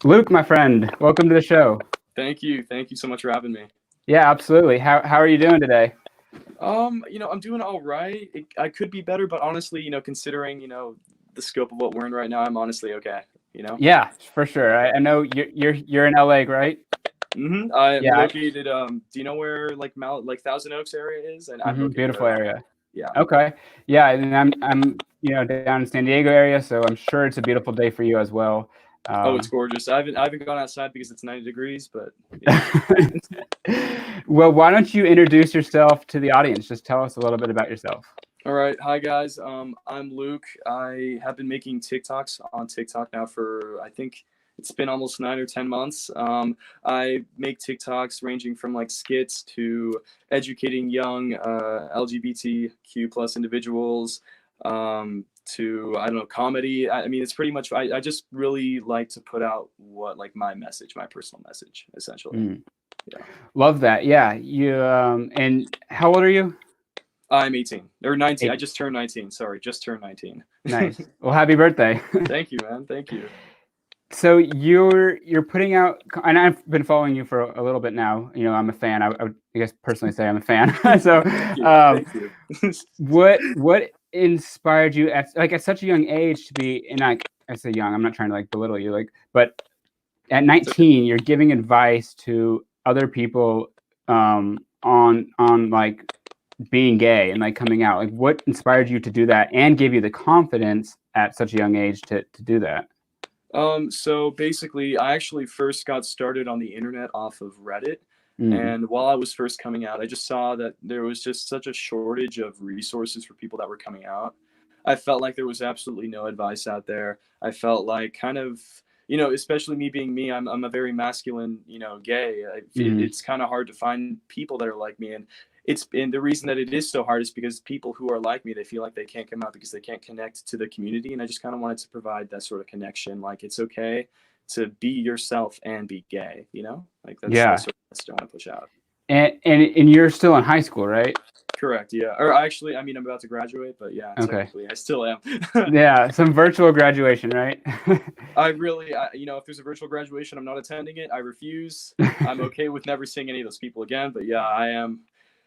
Luke, my friend, welcome to the show. Thank you. Thank you so much for having me. Yeah, absolutely. How are you doing today? I'm doing all right. I could be better, but honestly, considering, the scope of what we're in right now, I'm honestly okay, you know? Yeah, for sure. I know you're in LA, right? I'm Yeah. located, do you know where like Thousand Oaks area is? And I'm located Beautiful around area. there. Yeah. Okay. Yeah, and I'm down in San Diego area, so I'm sure it's a beautiful day for you as well. Oh, it's Um, gorgeous. I haven't gone outside because it's 90 degrees, but yeah. well, why don't you introduce yourself to the audience? Just tell us a little bit about yourself. All right. Hi, guys. I'm Luke. I have been making TikToks on TikTok now for, I think it's been almost 9 or 10 months. I make TikToks ranging from like skits to educating young LGBTQ plus individuals to, I don't know, comedy. I mean, it's pretty much, I just really like to put out what, like, my message, my personal message, essentially. Mm, Yeah. love that. Yeah, you and how old are you? I'm 18 or 19. I 18. just turned 19. Sorry, just turned 19. Nice. Well, happy birthday. Thank you, man. Thank you. So you're putting out, and I've been following you for a little bit now. I'm a fan. I would, I guess, personally say I'm a fan. So, Thank you. um, Thank you. what inspired you at such a young age to be? And I say young. I'm not trying to like belittle you, but at It's okay. 19, you're giving advice to other people on like being gay and like coming out. Like, what inspired you to do that and gave you the confidence at such a young age to do that? So basically, I actually first got started on the internet off of Reddit. Mm, And while I was first coming out, I just saw that there was just such a shortage of resources for people that were coming out. I felt like there was absolutely no advice out there. I felt like kind of, especially me being me, I'm a very masculine, gay. mm, It's kind of hard to find people that are like me. And the reason that it is so hard is because people who are like me, they feel like they can't come out because they can't connect to the community. And I just kind of wanted to provide that sort of connection. Like, it's okay to be yourself and be gay, like that's yeah. sort of message I want to push out. And you're still in high school, right? Correct. Yeah. Or actually, I mean, I'm about to graduate, but yeah, Okay. technically I still am. Yeah, some virtual graduation, right? If there's a virtual graduation, I'm not attending it. I refuse. I'm okay with never seeing any of those people again. But yeah, I am.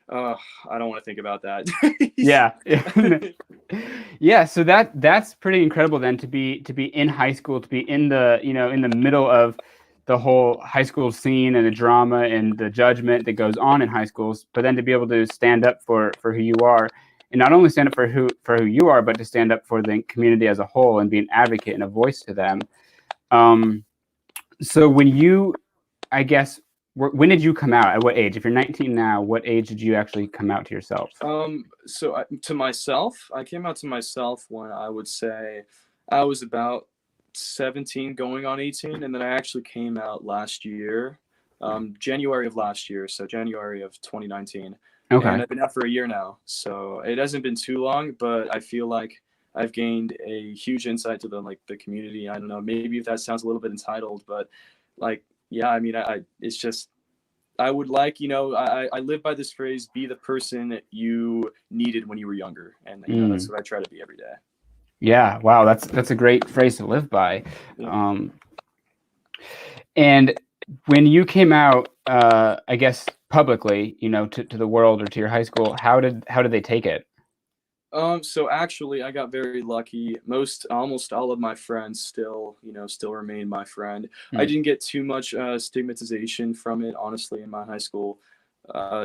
Uh, I don't want to think about that. Yeah. Yeah, so that's pretty incredible then to be in high school, to be in the middle of the whole high school scene and the drama and the judgment that goes on in high schools, but then to be able to stand up for who you are, and not only stand up for who you are, but to stand up for the community as a whole and be an advocate and a voice to them. Um, so when you, I guess, when did you come out? At what age? If you're 19 now, what age did you actually come out to yourself? To myself, I came out to myself when I would say I was about 17 going on 18. And then I actually came out last year, January of last year. So January of 2019. And Okay. I've been out for a year now. So it hasn't been too long, but I feel like I've gained a huge insight to the community. I don't know, maybe if that sounds a little bit entitled, but like, yeah, I mean, it's just, I would like, I live by this phrase, be the person you needed when you were younger. And, that's Mm. what I try to be every day. Yeah. Wow. That's a great phrase to live by. Yeah. Um, and when you came out, I guess publicly, to the world or to your high school, how did they take it? So actually, I got very lucky. Almost all of my friends still remain my friend. I Mm. didn't get too much stigmatization from it, honestly, in my high school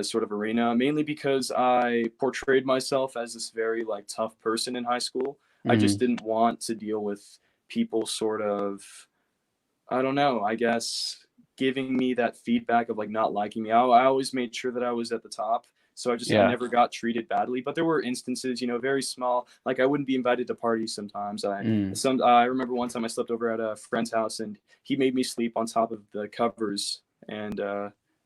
sort of arena, mainly because I portrayed myself as this very like tough person in high school. I just Mm. didn't want to deal with people sort of, I don't know, I guess, giving me that feedback of like not liking me. I always made sure that I was at the top. So I Yeah. never got treated badly, but there were instances, very small. Like, I wouldn't be invited to parties sometimes. Mm. I remember one time I slept over at a friend's house, and he made me sleep on top of the covers, and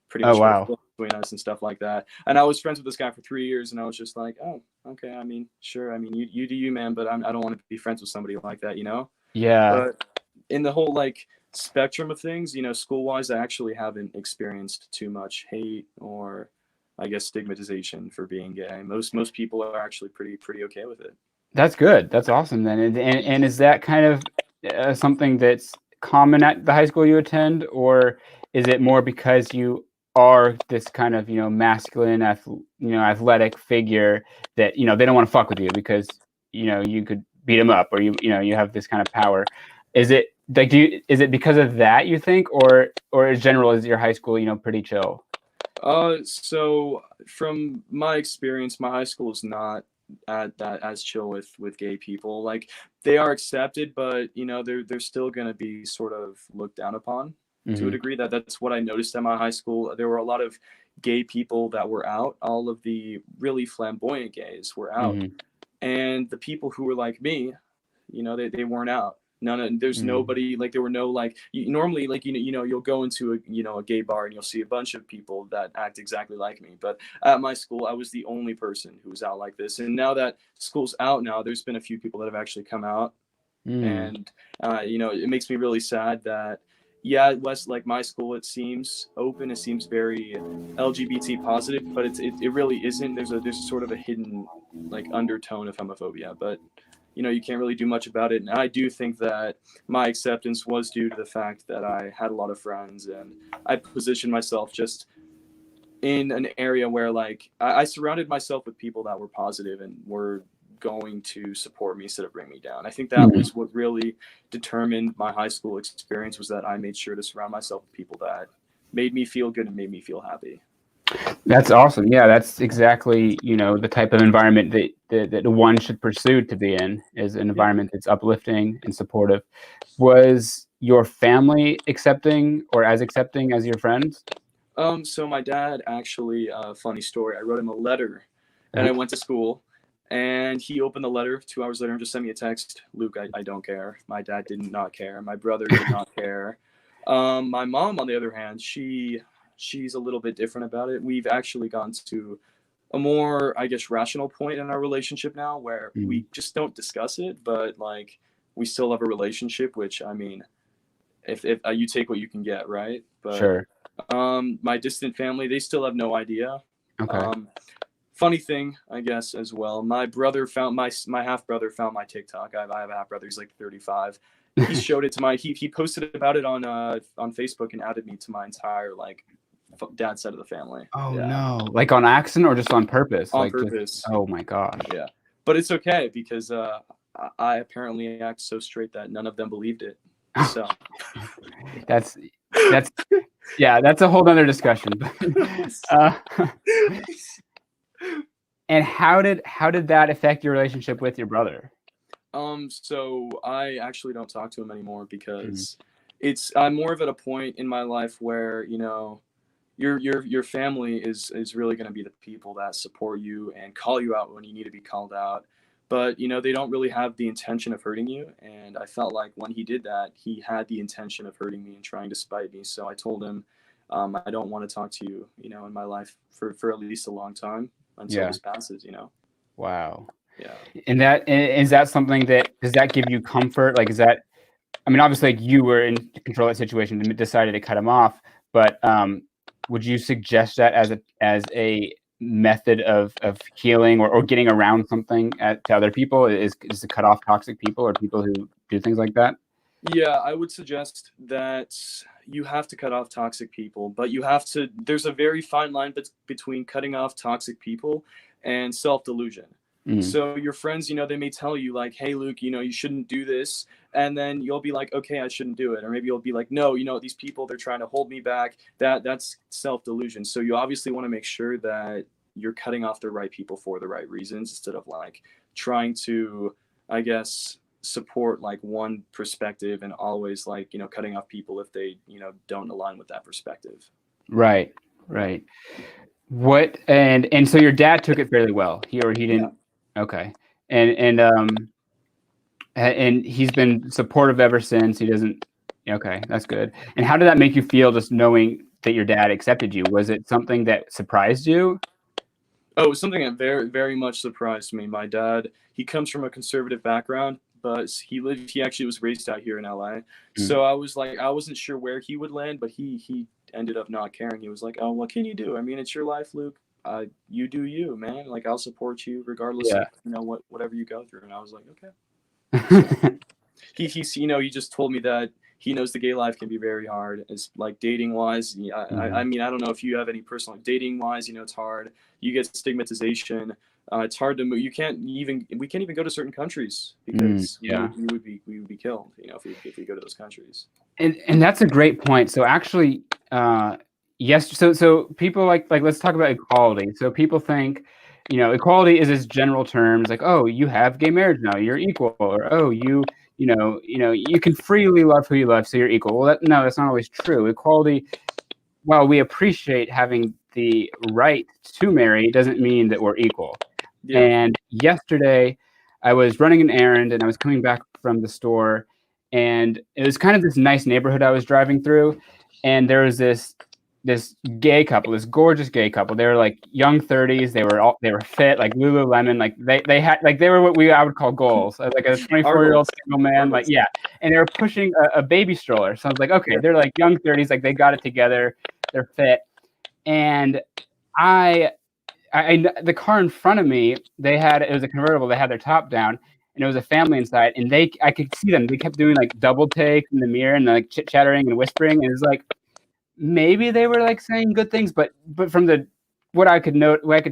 pretty Oh much made a wow. floor between us and stuff like that. And I was friends with this guy for 3 years, and I was just like, oh, okay. I mean, sure. I mean, you do you, man, but I don't want to be friends with somebody like that. Yeah. But in the whole like spectrum of things, school wise, I actually haven't experienced too much hate or, I guess, stigmatization for being gay. Most people are actually pretty okay with it. That's good. That's awesome then. And is that kind of something that's common at the high school you attend, or is it more because you are this kind of, masculine, athletic figure that, they don't want to fuck with you because, you could beat them up, or you have this kind of power? Is it like, is it because of that, you think, or in general, is your high school, pretty chill? So from my experience, my high school is not at that as chill with gay people. Like they are accepted, but they're still gonna be sort of looked down upon to a Mm-hmm. degree. That's what I noticed at my high school. There were a lot of gay people that were out. All of the really flamboyant gays were out, Mm-hmm. and the people who were like me, they weren't out. There's Mm-hmm. nobody, like there were no, like normally, like you'll go into a gay bar and you'll see a bunch of people that act exactly like me, but at my school I was the only person who was out like this. And now that school's out, now there's been a few people that have actually come out. Mm. And it makes me really sad that, yeah, West, like my school, it seems open, it seems very LGBT positive, but it really isn't. There's a sort of a hidden like undertone of homophobia, but you can't really do much about it. And I do think that my acceptance was due to the fact that I had a lot of friends, and I positioned myself just in an area where, like, I surrounded myself with people that were positive and were going to support me instead of bring me down. I think that Mm. was what really determined my high school experience, was that I made sure to surround myself with people that made me feel good and made me feel happy. That's awesome. Yeah, that's exactly, the type of environment that one should pursue to be in, is an Yeah. environment that's uplifting and supportive. Was your family accepting, or as accepting as your friends? So my dad actually, funny story. I wrote him a letter, and I Uh-huh. went to school, and he opened the letter 2 hours later and just sent me a text. Luke, I don't care. My dad did not care. My brother did not care. My mom, on the other hand, she's a little bit different about it. We've actually gotten to a more, I guess, rational point in our relationship now, where Mm. we just don't discuss it, but like we still have a relationship. Which, I mean, if you take what you can get, right? But Sure. my distant family, they still have no idea. Okay. Um, Funny thing, I guess, as well. My brother found my half brother found my TikTok. I have a half brother. He's like 35. He showed it to he posted about it on Facebook and added me to my entire like dad side of the family. Oh Yeah, no. Like on accident or just on purpose? on Like just, purpose. oh my gosh. Yeah, but it's okay because I apparently act so straight that none of them believed it. So That's that's yeah, that's a whole nother discussion. uh, and how did that affect your relationship with your brother? So I actually don't talk to him anymore Mm. because I'm more of at a point in my life where, your family is really going to be the people that support you and call you out when you need to be called out. But they don't really have the intention of hurting you, and I felt like when he did that, he had the intention of hurting me and trying to spite me. So I told him, I don't want to talk to you, in my life for at least a long time until Yeah. this passes. Wow. Yeah. And is that something that, does that give you comfort? Like, is that, I mean, obviously, like, you were in control of that situation and decided to cut him off, but would you suggest that as a method of healing, or getting around something to other people, is to cut off toxic people or people who do things like that? Yeah, I would suggest that you have to cut off toxic people, but there's a very fine line between cutting off toxic people and self delusion. Mm. So your friends, they may tell you, like, hey, Luke, you shouldn't do this. And then you'll be like, okay, I shouldn't do it. Or maybe you'll be like, no, these people, they're trying to hold me back. That's self delusion. So you obviously want to make sure that you're cutting off the right people for the right reasons, instead of like trying to, I guess, support like one perspective and always, like, cutting off people if they don't align with that perspective. Right, Yeah. right. What, and so your dad took it fairly well. He Yeah. didn't. Okay. And he's been supportive ever since. He doesn't. Okay, that's good. And how did that make you feel, just knowing that your dad accepted you? Was it something that surprised you? Oh, it was something that very, very much surprised me. My dad, he comes from a conservative background, but he actually was raised out here in LA. Mm. So I was like, I wasn't sure where he would land, but he ended up not caring. He was like, oh, what can you do? I mean, it's your life, Luke. You do you, man. Like, I'll support you regardless Yeah. of, whatever you go through. And I was like, okay. So he just told me that he knows the gay life can be very hard. It's like dating wise. I mean, I don't know if you have any personal dating wise. It's hard. You get stigmatization. It's hard to move. We can't even go to certain countries because Yeah. we would be killed. If we go to those countries. And that's a great point. So actually, yes. So people like let's talk about equality. So people think, equality is this general terms like, oh, you have gay marriage now, you're equal, or oh, you can freely love who you love, so you're equal. Well, no, that's not always true. Equality, while we appreciate having the right to marry, doesn't mean that we're equal. Yeah. And yesterday, I was running an errand and I was coming back from the store, and it was kind of this nice neighborhood I was driving through, and there was this gay couple, this gorgeous gay couple. They were like young 30s. They were fit, like Lululemon. Like they were what I would call goals. Like a 24-year-old single man. Like, yeah, and they were pushing a baby stroller. So I was like, okay, they're like young 30s. Like they got it together. They're fit, and the car in front of me, it was a convertible. They had their top down, and it was a family inside. And I could see them. They kept doing like double takes in the mirror and like chit chattering and whispering. And it was like maybe they were like saying good things, but from what I could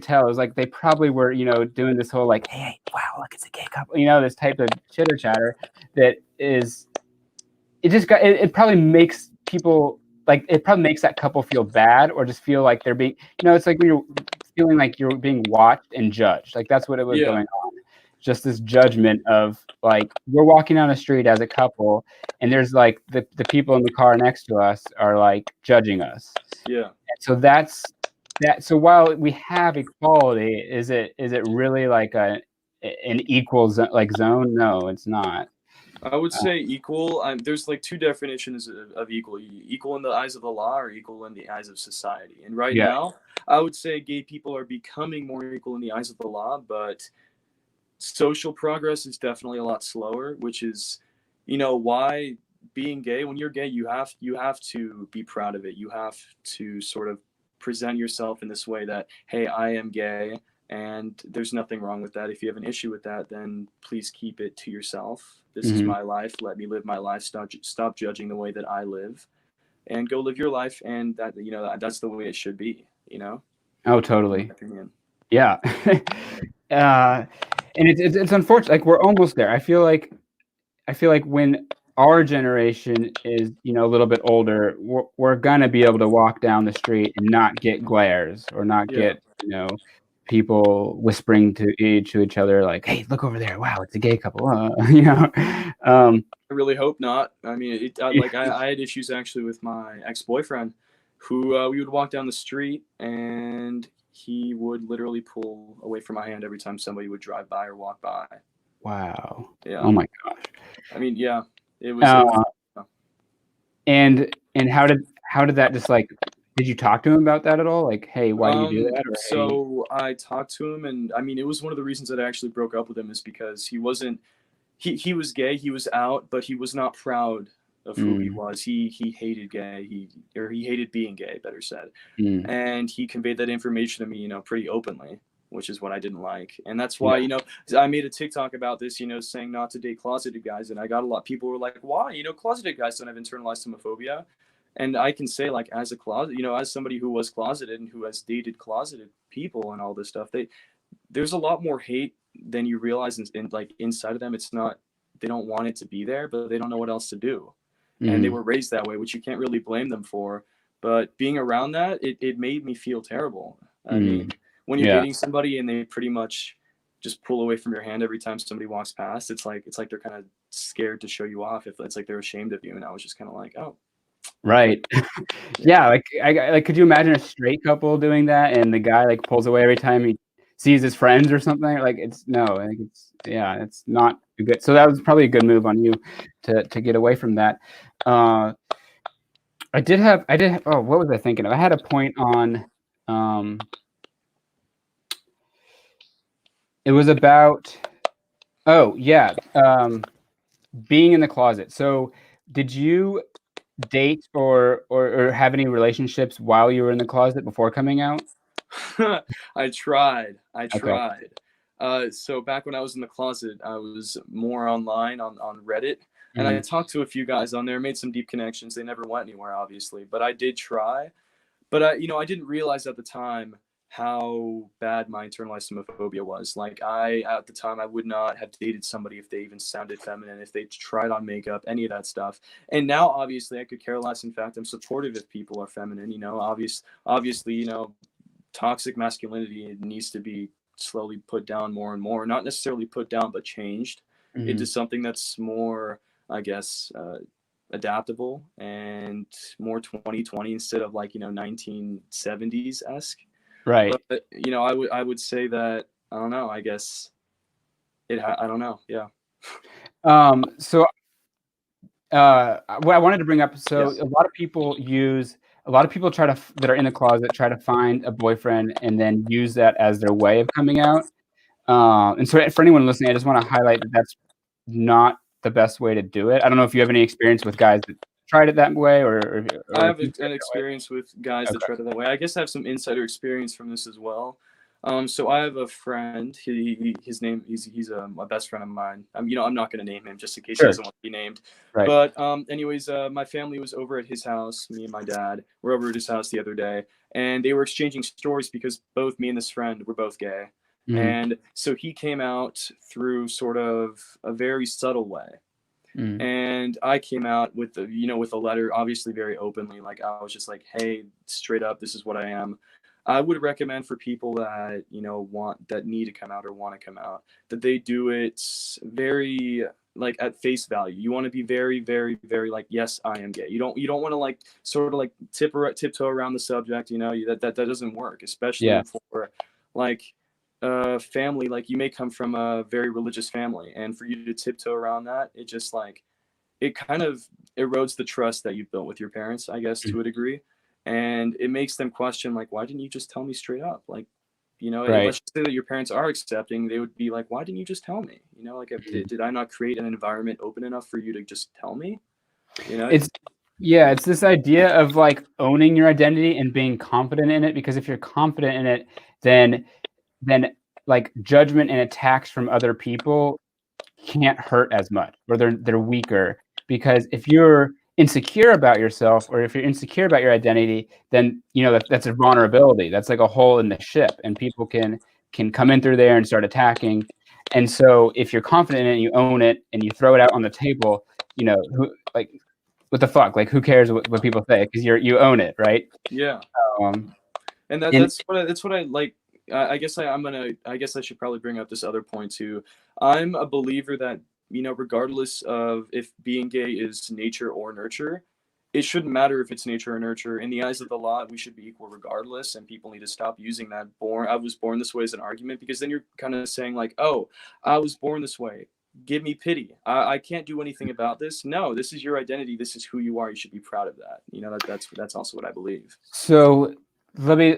tell, it was like they probably were doing this whole like, hey, wow, look, it's a gay couple. This type of chitter chatter that is. It probably makes people. Like, it probably makes that couple feel bad or just feel like they're being, it's like when you're feeling like you're being watched and judged. Like, that's what it was going on. Just this judgment of, like, we're walking down the street as a couple, and there's, like, the people in the car next to us are, like, judging us. Yeah. So that's that. So while we have equality, is it really, like, an equal zone? No, it's not. I would say equal. There's like two definitions of equal: equal in the eyes of the law, or equal in the eyes of society. And right now, I would say gay people are becoming more equal in the eyes of the law, but social progress is definitely a lot slower. Which is, why being gay. When you're gay, you have to be proud of it. You have to sort of present yourself in this way that, hey, I am gay. And there's nothing wrong with that. If you have an issue with that, then please keep it to yourself. This is my life. Let me live my life. Stop judging the way that I live, and go live your life. And that's the way it should be. Oh, totally. Yeah. And it's unfortunate. Like, we're almost there. I feel like when our generation is a little bit older, we're gonna be able to walk down the street and not get glares or not get people whispering to each other like, "Hey, look over there! Wow, it's a gay couple." I really hope not. I mean, I had issues actually with my ex-boyfriend, who we would walk down the street and he would literally pull away from my hand every time somebody would drive by or walk by. Wow. Yeah. Oh my gosh. I mean, yeah, it was. And how did that just like? Did you talk to him about that at all? Like, hey, why do you do that? Or, so I talked to him, and I mean, it was one of the reasons that I actually broke up with him is because he wasn't. He was gay. He was out, but he was not proud of who he was. He hated gay. He hated being gay, better said. And he conveyed that information to me, pretty openly, which is what I didn't like. And that's why, I made a TikTok about this, saying not to date closeted guys. And I got a lot of people who were like, why? Closeted guys don't have internalized homophobia. And I can say, like, as a closet, as somebody who was closeted and who has dated closeted people and all this stuff, there's a lot more hate than you realize like inside of them. It's not, they don't want it to be there, but they don't know what else to do. And they were raised that way, which you can't really blame them for. But being around that, it made me feel terrible. I mean, when you're dating somebody and they pretty much just pull away from your hand every time somebody walks past, it's like they're kind of scared to show you off. If it's like they're ashamed of you. And I was just kind of like, oh, right. Yeah. Like, could you imagine a straight couple doing that and the guy like pulls away every time he sees his friends or something? Like, it's not good. So that was probably a good move on you to get away from that. I did have, oh, what was I thinking of? I had a point on, it was about, oh yeah, being in the closet. So did you date or have any relationships while you were in the closet before coming out? I tried. So back when I was in the closet, I was more online on Reddit. And I Mm-hmm. talked to a few guys on there, made some deep connections. They never went anywhere, obviously, but I did try. But I didn't realize at the time how bad my internalized homophobia was. Like at the time, I would not have dated somebody if they even sounded feminine, if they tried on makeup, any of that stuff. And now, obviously, I could care less. In fact, I'm supportive if people are feminine. Obviously, toxic masculinity needs to be slowly put down more and more. Not necessarily put down, but changed Mm-hmm. into something that's more, I guess, adaptable and more 2020 instead of 1970s esque. Right. But I would say that I don't know. I guess I don't know. Yeah. So what I wanted to bring up, so Yeah. a lot of people try to that are in the closet try to find a boyfriend and then use that as their way of coming out. And so for anyone listening, I just want to highlight that that's not the best way to do it. I don't know if you have any experience with guys that tried it that way, I or if have you tried an it that way. experience with guys that Okay. try to that way. I guess I have some insider experience from this as well. So I have a friend. His name he's a best friend of mine. I'm not going to name him just in case he Sure. doesn't want to be named. Right. But anyways, my family was over at his house. Me and my dad were over at his house the other day, and they were exchanging stories because both me and this friend were both gay. Mm-hmm. And so he came out through sort of a very subtle way, Mm-hmm. and I came out with with a letter, obviously very openly. Like I was just like, hey, straight up, this is what I am. I would recommend for people that need to come out or want to come out, that they do it very like at face value. You want to be very, very, very like, yes, I am gay. You don't want to like sort of like tiptoe around the subject. That doesn't work, Yeah. especially for like family. Like you may come from a very religious family, and for you to tiptoe around that, it just like it kind of erodes the trust that you've built with your parents, I guess, to a degree. And it makes them question, like, why didn't you just tell me straight up? Like, Right. let's say that your parents are accepting, they would be like, why didn't you just tell me? Like, Mhm. did I not create an environment open enough for you to just tell me? You know? It's Yeah, it's this idea of like owning your identity and being confident in it, because if you're confident in it, then then like judgment and attacks from other people can't hurt as much, or they're weaker, because if you're insecure about yourself, or if you're insecure about your identity, then that's a vulnerability. That's like a hole in the ship, and people can come in through there and start attacking. And so if you're confident in it, you own it, and you throw it out on the table, who like what the fuck? Like, who cares what people say? Because you own it, right? Yeah. Um, And and that's what I like. I guess I should probably bring up this other point too. I'm a believer that regardless of if being gay is nature or nurture, it shouldn't matter if it's nature or nurture. In the eyes of the law, we should be equal regardless, and people need to stop using that I was born this way as an argument, because then you're kind of saying like, oh, I was born this way. Give me pity. I can't do anything about this. No, this is your identity. This is who you are. You should be proud of that. That's also what I believe. so let me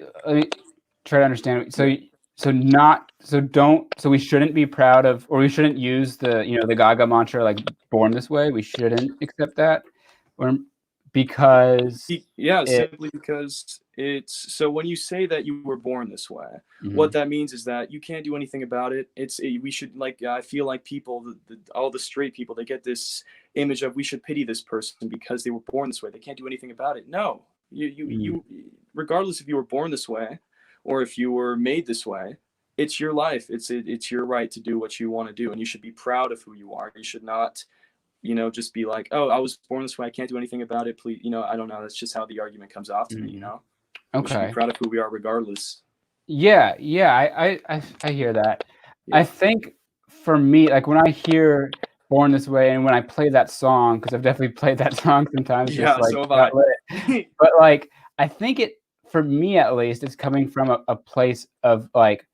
try to understand. Yeah. So we shouldn't be proud of, or we shouldn't use the Gaga mantra, like born this way. We shouldn't accept that, or because Yeah, it. simply because it's so when you say that you were born this way, what Mhm. that means is that you can't do anything about it. We should like I feel like people, all the straight people, they get this image of we should pity this person because they were born this way. They can't do anything about it. No, Mm. regardless if you were born this way or if you were made this way, it's your life. It's your right to do what you want to do, and you should be proud of who you are. You should not just be like, oh, I was born this way. I can't do anything about it. Please, I don't know. That's just how the argument comes off to me. Mhm. We should be Okay. proud of who we are regardless. Yeah, I hear that. I Yeah. think for me, like when I hear "Born This Way" and when I play that song, because I've definitely played that song sometimes, just Yeah. like So have got I. lit. But like, I think for me at least, it's coming from a place of like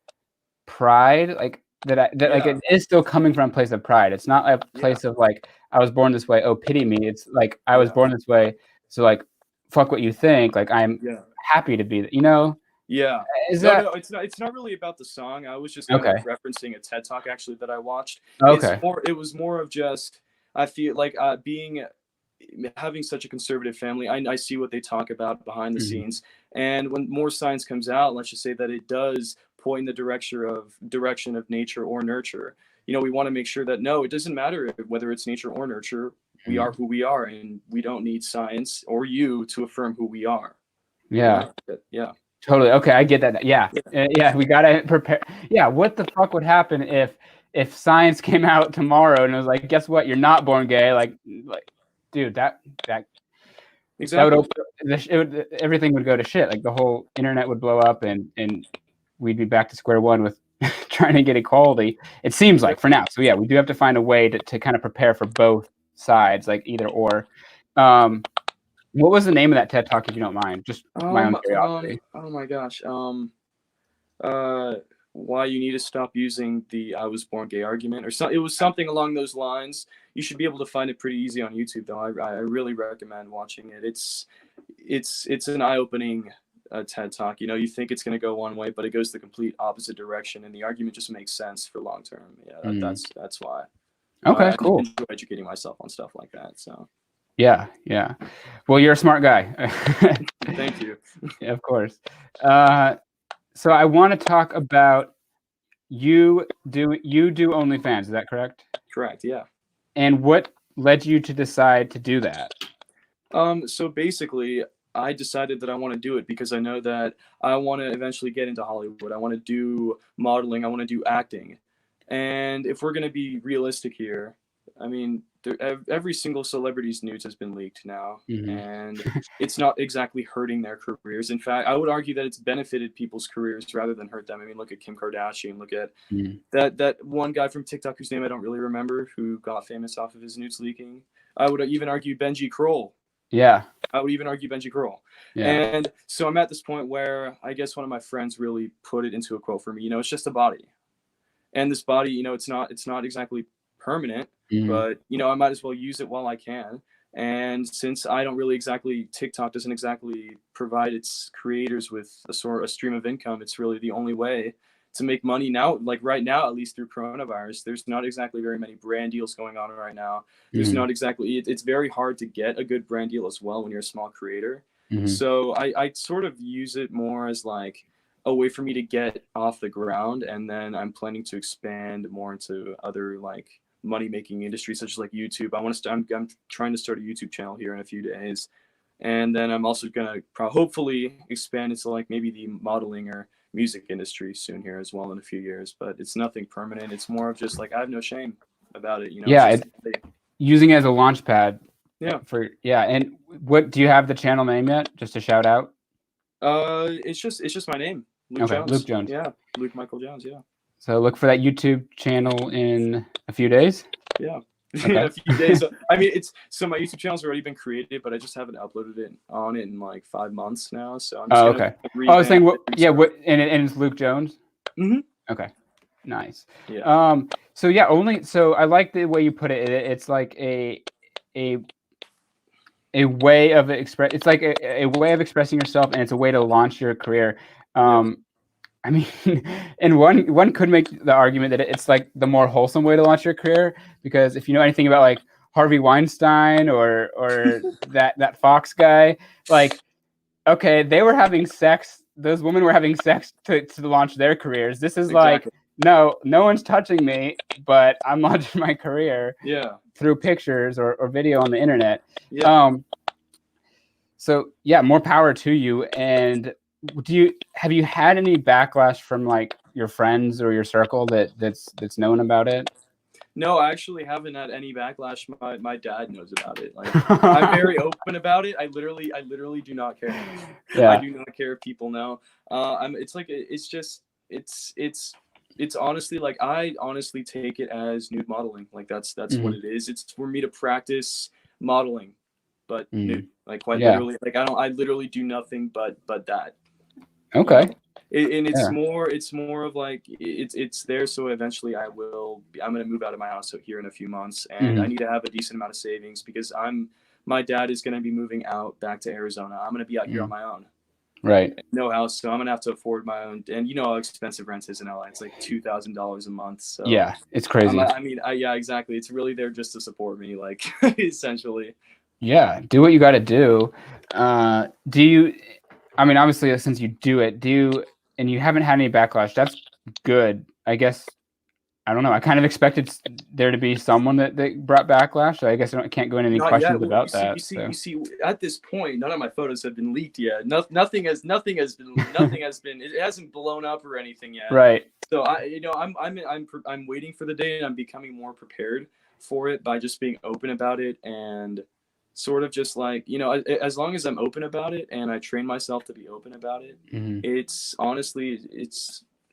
pride, like that like Yeah. it is still coming from a place of pride. It's not a Yeah. place of like, I was born this way, oh pity me. It's like, I was Yeah. born this way, so like fuck what you think. Like, I'm Yeah. happy to be. Yeah. Is No, that no, it's not really about the song. I was just kind of okay? referencing a TED talk actually that I watched. Okay. It was more of just I feel like being having such a conservative family, I see what they talk about behind the Mhm. scenes. And when more science comes out, let's just say that it does point in the direction of nature or nurture. We want to make sure that no, it doesn't matter whether it's nature or nurture. we are who we are, and we don't need science or you to affirm who we are. Yeah. Yeah. Totally. Okay, I get that. Yeah. Yeah, we gotta prepare. Yeah, what the fuck would happen if science came out tomorrow and it was like, guess what? You're not born gay. Like, dude, that Exactly. would everything would go to shit. Like the whole internet would blow up, and we'd be back to square one with trying to get equality. It seems like for now. So yeah, we do have to find a way to kind of prepare for both sides, like either or. What was the name of that TED Talk, if you don't mind? Just my own curiosity. Oh my gosh. Why you need to stop using the "I was born gay" argument, or so. It was something along those lines. You should be able to find it pretty easy on YouTube, though. I really recommend watching it. It's an eye-opening TED Talk. You know, you think it's going to go one way, but it goes the complete opposite direction, and the argument just makes sense for long term. Yeah, that's why. Okay, I cool. enjoy educating myself on stuff like that. So. Yeah. Well, you're a smart guy. Thank you. Yeah, of course. So I want to talk about you do OnlyFans. Is that correct? Correct. Yeah. And what led you to decide to do that? So basically, I decided that I want to do it because I know that I want to eventually get into Hollywood. I want to do modeling. I want to do acting. And if we're going to be realistic here, I mean, every single celebrity's nudes has been leaked now, and it's not exactly hurting their careers. In fact, I would argue that it's benefited people's careers rather than hurt them. I mean, look at Kim Kardashian. Look at that one guy from TikTok whose name I don't really remember, who got famous off of his nudes leaking. I would even argue Benji Kroll. Yeah. I would even argue Benji Kroll. Yeah. And so I'm at this point where I guess one of my friends really put it into a quote for me. You know, it's just a body. And this body, you know, it's not exactly permanent, but, you know, I might as well use it while I can. And since I don't really TikTok doesn't exactly provide its creators with a stream of income, it's really the only way to make money now. Like right now, at least through coronavirus, there's not exactly very many brand deals going on right now. There's not exactly, it's very hard to get a good brand deal as well when you're a small creator. So I sort of use it more as like a way for me to get off the ground. And then I'm planning to expand more into other like money-making industries, such as like YouTube. I'm trying to start a YouTube channel here in a few days. And then I'm also going to hopefully expand into like maybe the modeling or music industry soon here as well in a few years, but it's nothing permanent. It's more of just like, I have no shame about it. You know? Yeah. Using it as a launch pad. Yeah. And what, do you have the channel name yet? Just to shout out? It's just my name. Luke Jones. Luke Jones. Yeah. Luke Michael Jones. Yeah. So look for that YouTube channel in a few days. Yeah. Okay. A few days. I mean, my YouTube channel's already been created, but I just haven't uploaded it in like 5 months now. So I'm just okay. I was saying and it's Luke Jones. Okay. Nice. Yeah. So I like the way you put it. It's like a way of it's like a way of expressing yourself, and it's a way to launch your career. I mean, and one could make the argument that it's like the more wholesome way to launch your career, because if you know anything about like Harvey Weinstein or that Fox guy, like, okay, they were having sex. Those women were having sex to launch their careers. This is like, no one's touching me, but I'm launching my career through pictures or video on the internet. So yeah, more power to you. And have you had any backlash from like your friends or your circle that's known about it? No, I actually haven't had any backlash. My dad knows about it. Like, I'm very open about it. I literally do not care. Yeah. I do not care if people know. It's honestly like, I honestly take it as nude modeling. Like that's what it is. It's for me to practice modeling, but nude. Like quite literally. Like I literally do nothing but that. Okay. And it's more of like it's there, so eventually I'm going to move out of my house here in a few months, and I need to have a decent amount of savings because my dad is going to be moving out back to Arizona. I'm going to be out here on my own, right? No house, so I'm going to have to afford my own. And you know how expensive rent is in LA. It's like $2,000 a month. So yeah, it's crazy. Yeah, exactly. It's really there just to support me, like essentially. Yeah, do what you got to do. Do you? I mean, obviously, since you do it, and you haven't had any backlash, that's good. I guess I don't know. I kind of expected there to be someone that brought backlash. So I guess I can't go into any Not yet. questions Well, about that. you see. At this point, none of my photos have been leaked yet. Nothing has been. It hasn't blown up or anything yet. Right. So I'm waiting for the day, and I'm becoming more prepared for it by just being open about it and sort of just like as long as I'm open about it and I train myself to be open about it, it's honestly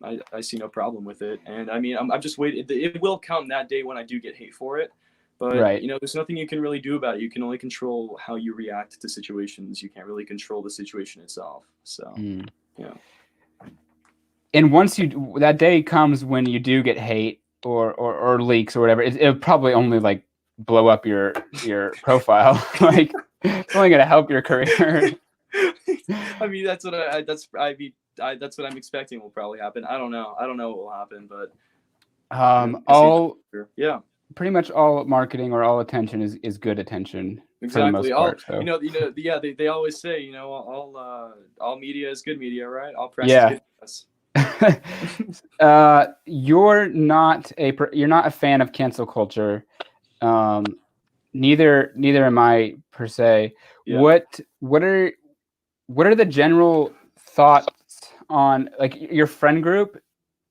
I see no problem with it. And I mean I'm just waiting. It will come that day when I do get hate for it. But right. there's nothing you can really do about it. You can only control how you react to situations. You can't really control the situation itself. So yeah. And once that day comes when you do get hate or leaks or whatever, it'll probably only like blow up your profile. Like it's only gonna help your career. I mean, that's what I'm expecting will probably happen. I don't know what will happen, but yeah, pretty much all marketing or all attention is good attention. Exactly. For the most part, so. Yeah, they always say, all media is good media, right? All press is good press. You're not a fan of cancel culture. Neither am I per se. Yeah. What are the general thoughts on like your friend group?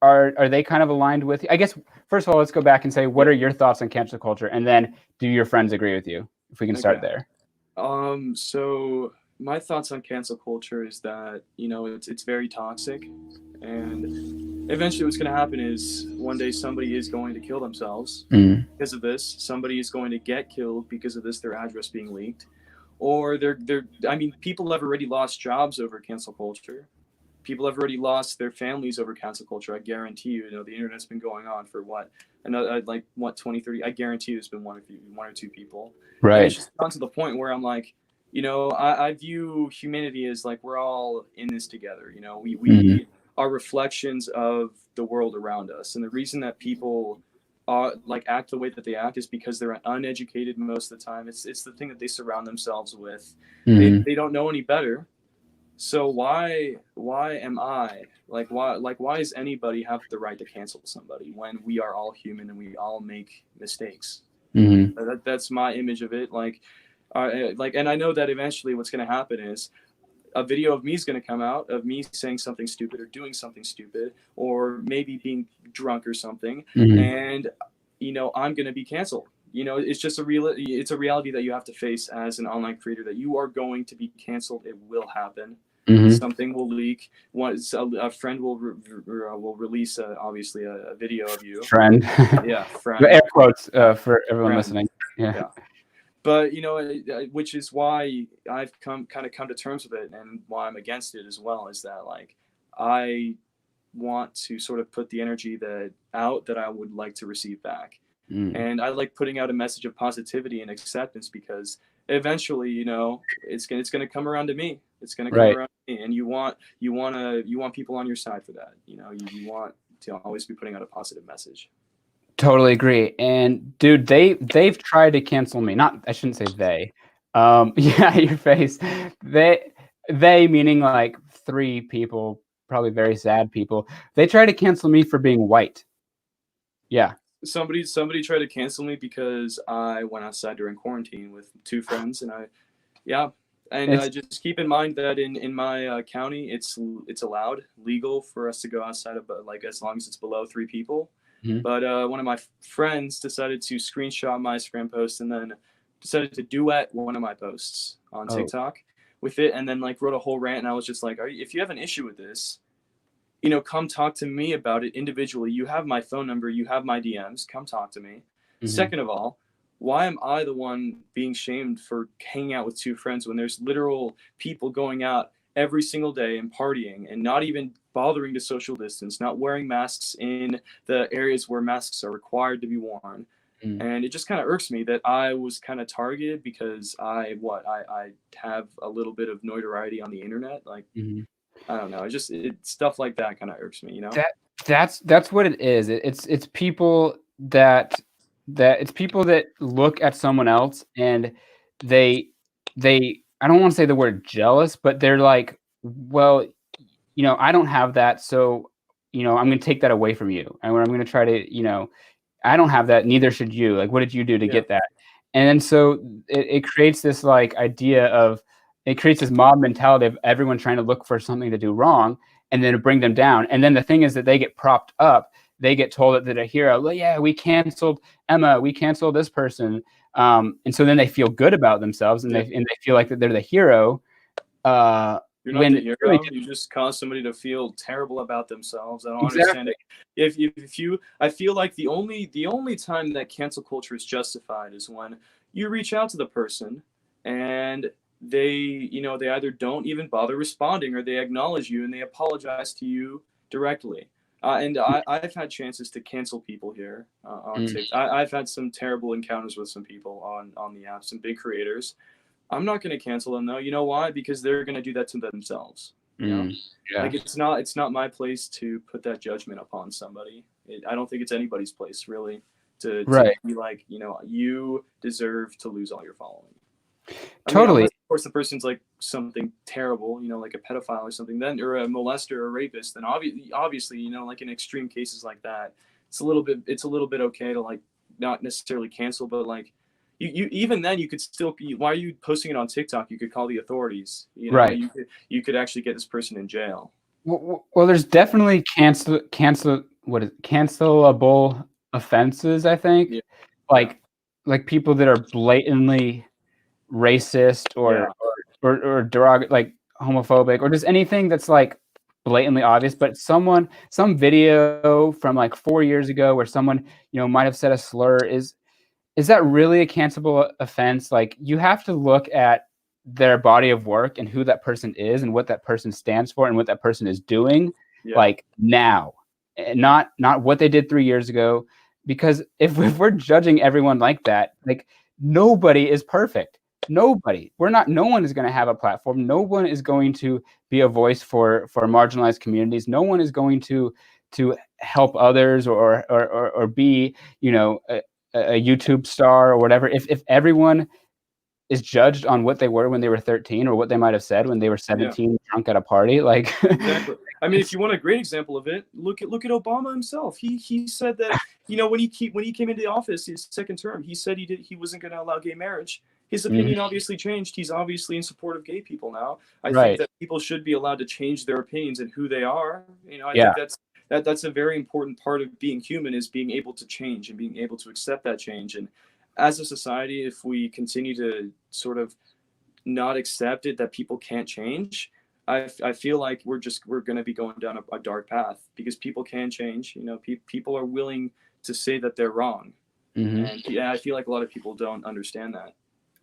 Are they kind of aligned with you? I guess first of all, let's go back and say what are your thoughts on cancel culture, and then do your friends agree with you? If we can start there. So my thoughts on cancel culture is that it's very toxic, and eventually what's going to happen is one day somebody is going to kill themselves because of this. Somebody is going to get killed because of this, their address being leaked, or people have already lost jobs over cancel culture. People have already lost their families over cancel culture. I guarantee you, the internet's been going on for 20, 30. I guarantee there's been one or two people. Right. And it's just gone to the point where I'm like, I view humanity as like we're all in this together. We are reflections of the world around us, and the reason that people act the way that they act is because they're uneducated most of the time. It's the thing that they surround themselves with. They don't know any better. So why am I why does anybody have the right to cancel somebody when we are all human and we all make mistakes? That's my image of it. And I know that eventually what's going to happen is a video of me is going to come out of me saying something stupid or doing something stupid or maybe being drunk or something, and I'm going to be canceled. It's just it's a reality that you have to face as an online creator, that you are going to be canceled. It will happen. Something will leak. A friend will release obviously a video of you. Friend. Yeah, friend. Air quotes for everyone listening. Yeah. But which is why I've come to terms with it, and why I'm against it as well, is that I want to sort of put the energy that I would like to receive back. And I like putting out a message of positivity and acceptance, because eventually, it's going to come around to me. It's going to come around to me, and you want people on your side for that. You want to always be putting out a positive message. Totally agree. And dude, they've tried to cancel me. I shouldn't say they. Yeah, your face. They meaning like 3 people, probably very sad people. They tried to cancel me for being white. Yeah. Somebody tried to cancel me because I went outside during quarantine with 2 friends, and just keep in mind that in my county, it's legal for us to go outside of as long as it's below 3 people. But one of my friends decided to screenshot my Instagram post and then decided to duet one of my posts on TikTok with it, and then wrote a whole rant. And I was just like, if you have an issue with this, come talk to me about it individually. You have my phone number, you have my DMs, come talk to me. Second of all, why am I the one being shamed for hanging out with 2 friends when there's literal people going out every single day and partying and not even bothering to social distance, not wearing masks in the areas where masks are required to be worn? And it just kind of irks me that I was kind of targeted because I have a little bit of notoriety on the internet. I don't know. Stuff like that kind of irks me, That's what it is. It's people that look at someone else and they I don't want to say the word jealous, but they're like, well, I don't have that, so I'm going to take that away from you, and I'm going to try to, I don't have that, neither should you. Like, what did you do to get that? And then so it creates this like idea of, it creates this mob mentality of everyone trying to look for something to do wrong and then to bring them down. And then the thing is that they get propped up. They get told that they're a hero. Well, yeah, we canceled Emma. We canceled this person. And so then they feel good about themselves, and they feel like that they're the hero. You're not the hero. Really, you just cause somebody to feel terrible about themselves. I don't understand it. If you, I feel like the only time that cancel culture is justified is when you reach out to the person and they either don't even bother responding, or they acknowledge you and they apologize to you directly. And I've had chances to cancel people here on TikTok. I've had some terrible encounters with some people on the app, some big creators. I'm not going to cancel them though. You know why? Because they're going to do that to themselves. Like it's not my place to put that judgment upon somebody. I don't think it's anybody's place really to be like, you deserve to lose all your following. Totally. Unless, of course, the person's like something terrible, like a pedophile or something, then, or a molester or a rapist, then obviously, like in extreme cases like that, it's a little bit okay to like not necessarily cancel, but like you even then you could still, why are you posting it on TikTok? You could call the authorities. You could actually get this person in jail. Well, there's definitely cancelable offenses, I think. Like people that are blatantly racist or derogatory, like homophobic, or just anything that's like blatantly obvious. But some video from like 4 years ago where someone might have said a slur, is that really a cancelable offense? Like, you have to look at their body of work and who that person is and what that person stands for and what that person is doing like now, and not what they did 3 years ago. Because if we're judging everyone like that, like, nobody is perfect. No one is going to have a platform. No one is going to be a voice for marginalized communities. No one is going to help others or be, a YouTube star or whatever. If everyone is judged on what they were when they were 13 or what they might have said when they were 17 drunk at a party, like exactly. I mean, if you want a great example of it, look at Obama himself. He said that when he came into the office his second term, he said he wasn't going to allow gay marriage. His opinion obviously changed. He's obviously in support of gay people now. I think that people should be allowed to change their opinions and who they are. I think that's a very important part of being human, is being able to change and being able to accept that change. And as a society, if we continue to sort of not accept it, that people can't change, I feel like we're going to be going down a dark path, because people can change. People are willing to say that they're wrong. And I feel like a lot of people don't understand that.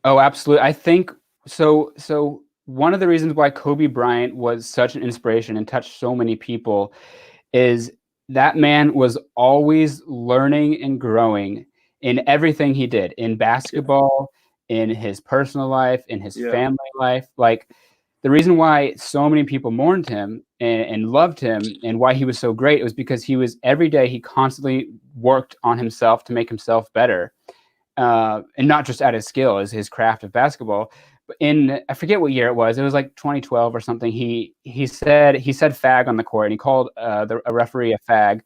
Oh, absolutely. I think so. So one of the reasons why Kobe Bryant was such an inspiration and touched so many people is that man was always learning and growing in everything he did, in basketball, in his personal life, in his family life. Like, the reason why so many people mourned him and loved him and why he was so great was because every day he constantly worked on himself to make himself better. And not just at his skill, as his craft of basketball. But I forget what year it was like 2012 or something. He said fag on the court, and he called a referee a fag.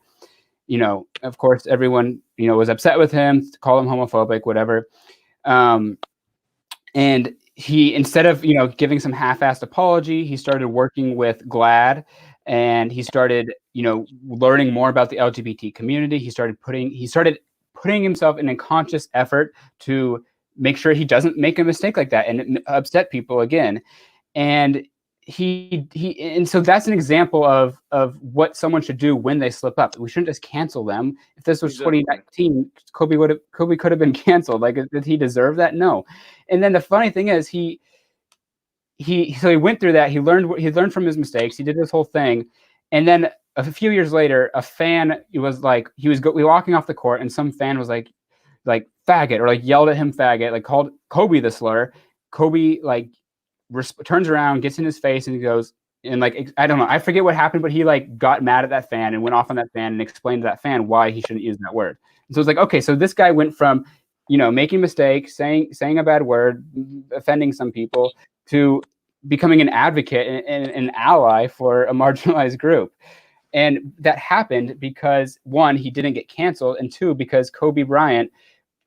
Of course, everyone was upset with him, called him homophobic, whatever. And he, instead of giving some half-assed apology, he started working with GLAAD, and he started learning more about the LGBT community. He started putting himself in a conscious effort to make sure he doesn't make a mistake like that and upset people again. And and so that's an example of what someone should do when they slip up. We shouldn't just cancel them. If this was 2019, Kobe could have been canceled. Like, did he deserve that? No. And then the funny thing is, he went through that. He learned from his mistakes. He did this whole thing, and then a few years later, a fan was like, we were walking off the court, and some fan was like faggot, or like yelled at him faggot, like called Kobe the slur. Kobe like turns around, gets in his face, and he goes, and like, I don't know, I forget what happened, but he like got mad at that fan and went off on that fan and explained to that fan why he shouldn't use that word. And so it's like, okay, so this guy went from making mistakes, saying a bad word, offending some people, to becoming an advocate and an ally for a marginalized group. And that happened because, one, he didn't get canceled, and two, because Kobe Bryant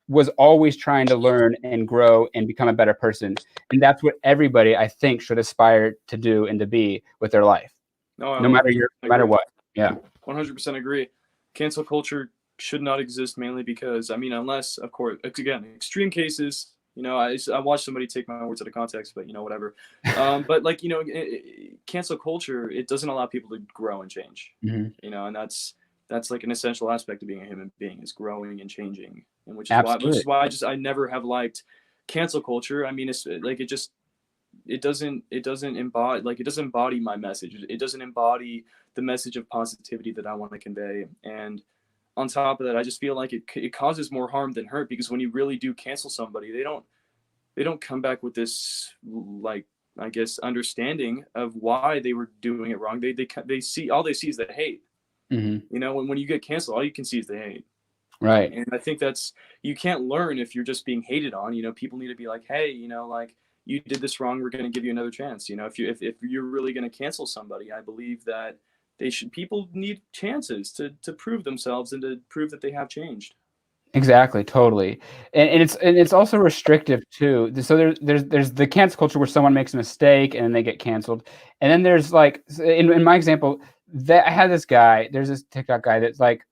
was always trying to learn and grow and become a better person. And that's what everybody, I think, should aspire to do and to be with their life, No, I no matter 100% no matter agree. what. Yeah. 100% agree. Cancel culture should not exist mainly because, I mean, unless, of course, again, extreme cases, I watched somebody take my words out of context, but, whatever. But, like, cancel culture, it doesn't allow people to grow and change, Mm-hmm. and that's like an essential aspect of being a human being is growing and changing. And Absolutely. I never have liked cancel culture. I mean, it's like, it doesn't embody my message. It doesn't embody the message of positivity that I want to convey. And on top of that, I just feel like it causes more harm than hurt, because when you really do cancel somebody, they don't come back with this, like, I guess, understanding of why they were doing it wrong. They see, all they see is the hate. Mm-hmm. When you get canceled, all you can see is the hate. Right. And I think that's, you can't learn if you're just being hated on. People need to be like, hey, like, you did this wrong, we're going to give you another chance. If you're really going to cancel somebody, I believe that people need chances to prove themselves and to prove that they have changed. Exactly, totally, and it's also restrictive too. So there's the cancel culture where someone makes a mistake and then they get canceled, and then there's like in my example that I had this guy. There's this TikTok guy that's like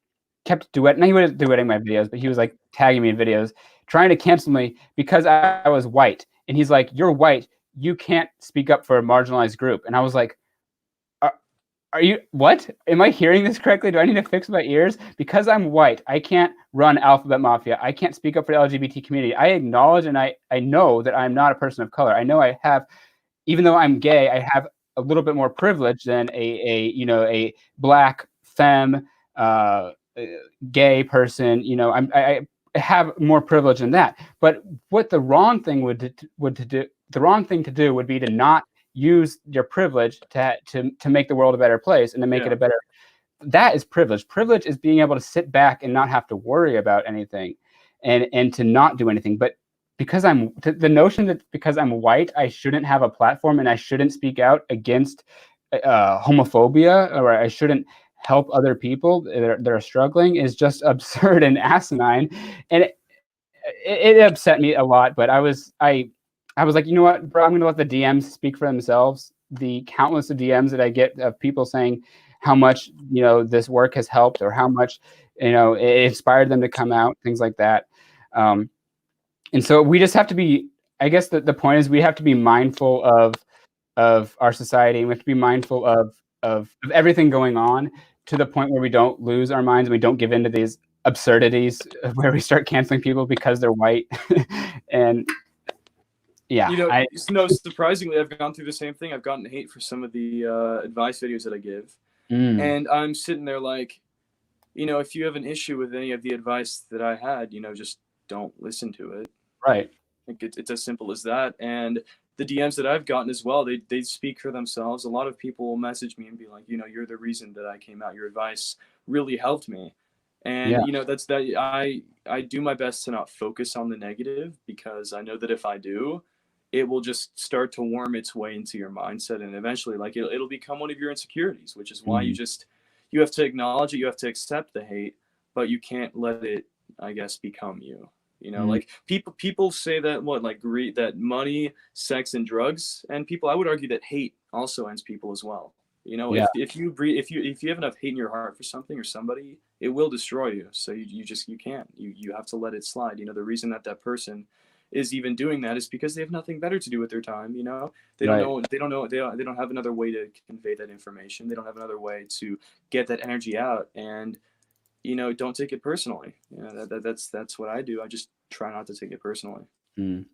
kept duet. Now he wasn't duetting my videos, but he was like tagging me in videos, trying to cancel me because I was white, and he's like, "You're white, you can't speak up for a marginalized group," and I was like, are you what? Am I hearing this correctly? Do I need to fix my ears? Because I'm white, I can't run Alphabet Mafia. I can't speak up for the LGBT community. I acknowledge and I know that I'm not a person of color. I know I have, even though I'm gay, I have a little bit more privilege than a black femme uh, gay person. I have more privilege than that. But what the wrong thing the wrong thing to do would be to not use your privilege to make the world a better place and to make it Yeah. a better. That is privilege. Privilege is being able to sit back and not have to worry about anything, and to not do anything. But because the notion that because I'm white, I shouldn't have a platform and I shouldn't speak out against homophobia, or I shouldn't help other people that are struggling, is just absurd and asinine. And it upset me a lot. But I was like, you know what, bro, I'm going to let the DMs speak for themselves. The countless of DMs that I get of people saying how much this work has helped, or how much it inspired them to come out, things like that. And so we just have to be. I guess the point is we have to be mindful of our society, and we have to be mindful of everything going on, to the point where we don't lose our minds and we don't give into these absurdities where we start canceling people because they're white. And yeah, No, surprisingly, I've gone through the same thing. I've gotten hate for some of the advice videos that I give. And I'm sitting there like, if you have an issue with any of the advice that I had, just don't listen to it. right. Like, it's as simple as that. And the DMs that I've gotten as well, they speak for themselves. A lot of people will message me and be like, you're the reason that I came out. Your advice really helped me. And Yeah. that's that. I do my best to not focus on the negative, because I know that if I do, it will just start to worm its way into your mindset, and eventually, like, it'll become one of your insecurities, which is why you have to acknowledge it, you have to accept the hate, but you can't let it, I guess, become you. Mm. Like, people say that, what, like, greed, that money, sex, and drugs, and people, I would argue that hate also ends people as well. Yeah. If you have enough hate in your heart for something or somebody, it will destroy you. So you can't. You have to let it slide. The reason that person is even doing that is because they have nothing better to do with their time. They don't Right. know. They don't have another way to convey that information. They don't have another way to get that energy out. And don't take it personally. That's what I do. I just try not to take it personally. Mm.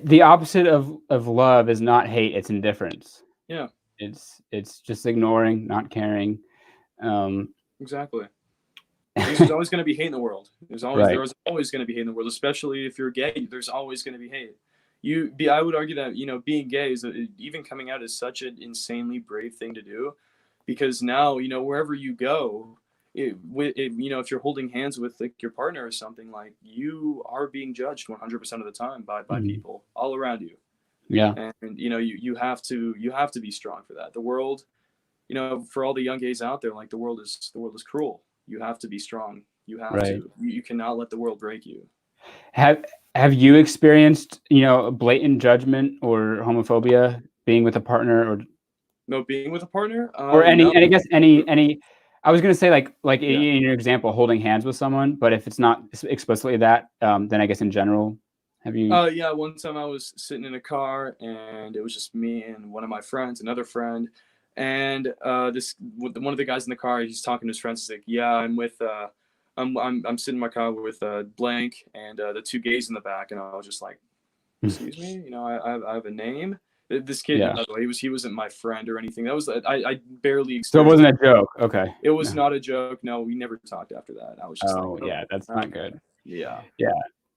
The opposite of love is not hate; it's indifference. Yeah, It's just ignoring, not caring. Um, exactly. Because there's always going to be hate in the world. right. There's always going to be hate in the world, especially if you're gay. There's always going to be hate. I would argue that being gay is even coming out is such an insanely brave thing to do, because now wherever you go, if you're holding hands with, like, your partner or something, like, you are being judged 100% of the time by Mhm. people all around you. Yeah. And you have to be strong for that. The world you know, for all the young gays out there, like the world is cruel. You have to be strong. You have Right. to. You cannot let the world break you. Have you experienced, you know, blatant judgment or homophobia being with a partner, No, being with a partner? or any, No. and I guess any, I was gonna say like Yeah. in your example, holding hands with someone, but if it's not explicitly that, then I guess in general, have you? Yeah. One time I was sitting in a car and it was just me and one of my friends, another friend, and this one of the guys in the car. He's talking to his friends. He's like, "Yeah, I'm with I'm sitting in my car with blank and the two gays in the back." And I was just like, "Excuse me, you know, I have a name." This kid, Yeah. by the way, he wasn't my friend or anything. That was I barely So it experienced. wasn't a joke. Okay. It was No. not a joke. No, we never talked after that. I was just like, Oh oh, yeah, that's not okay, good. yeah. Yeah.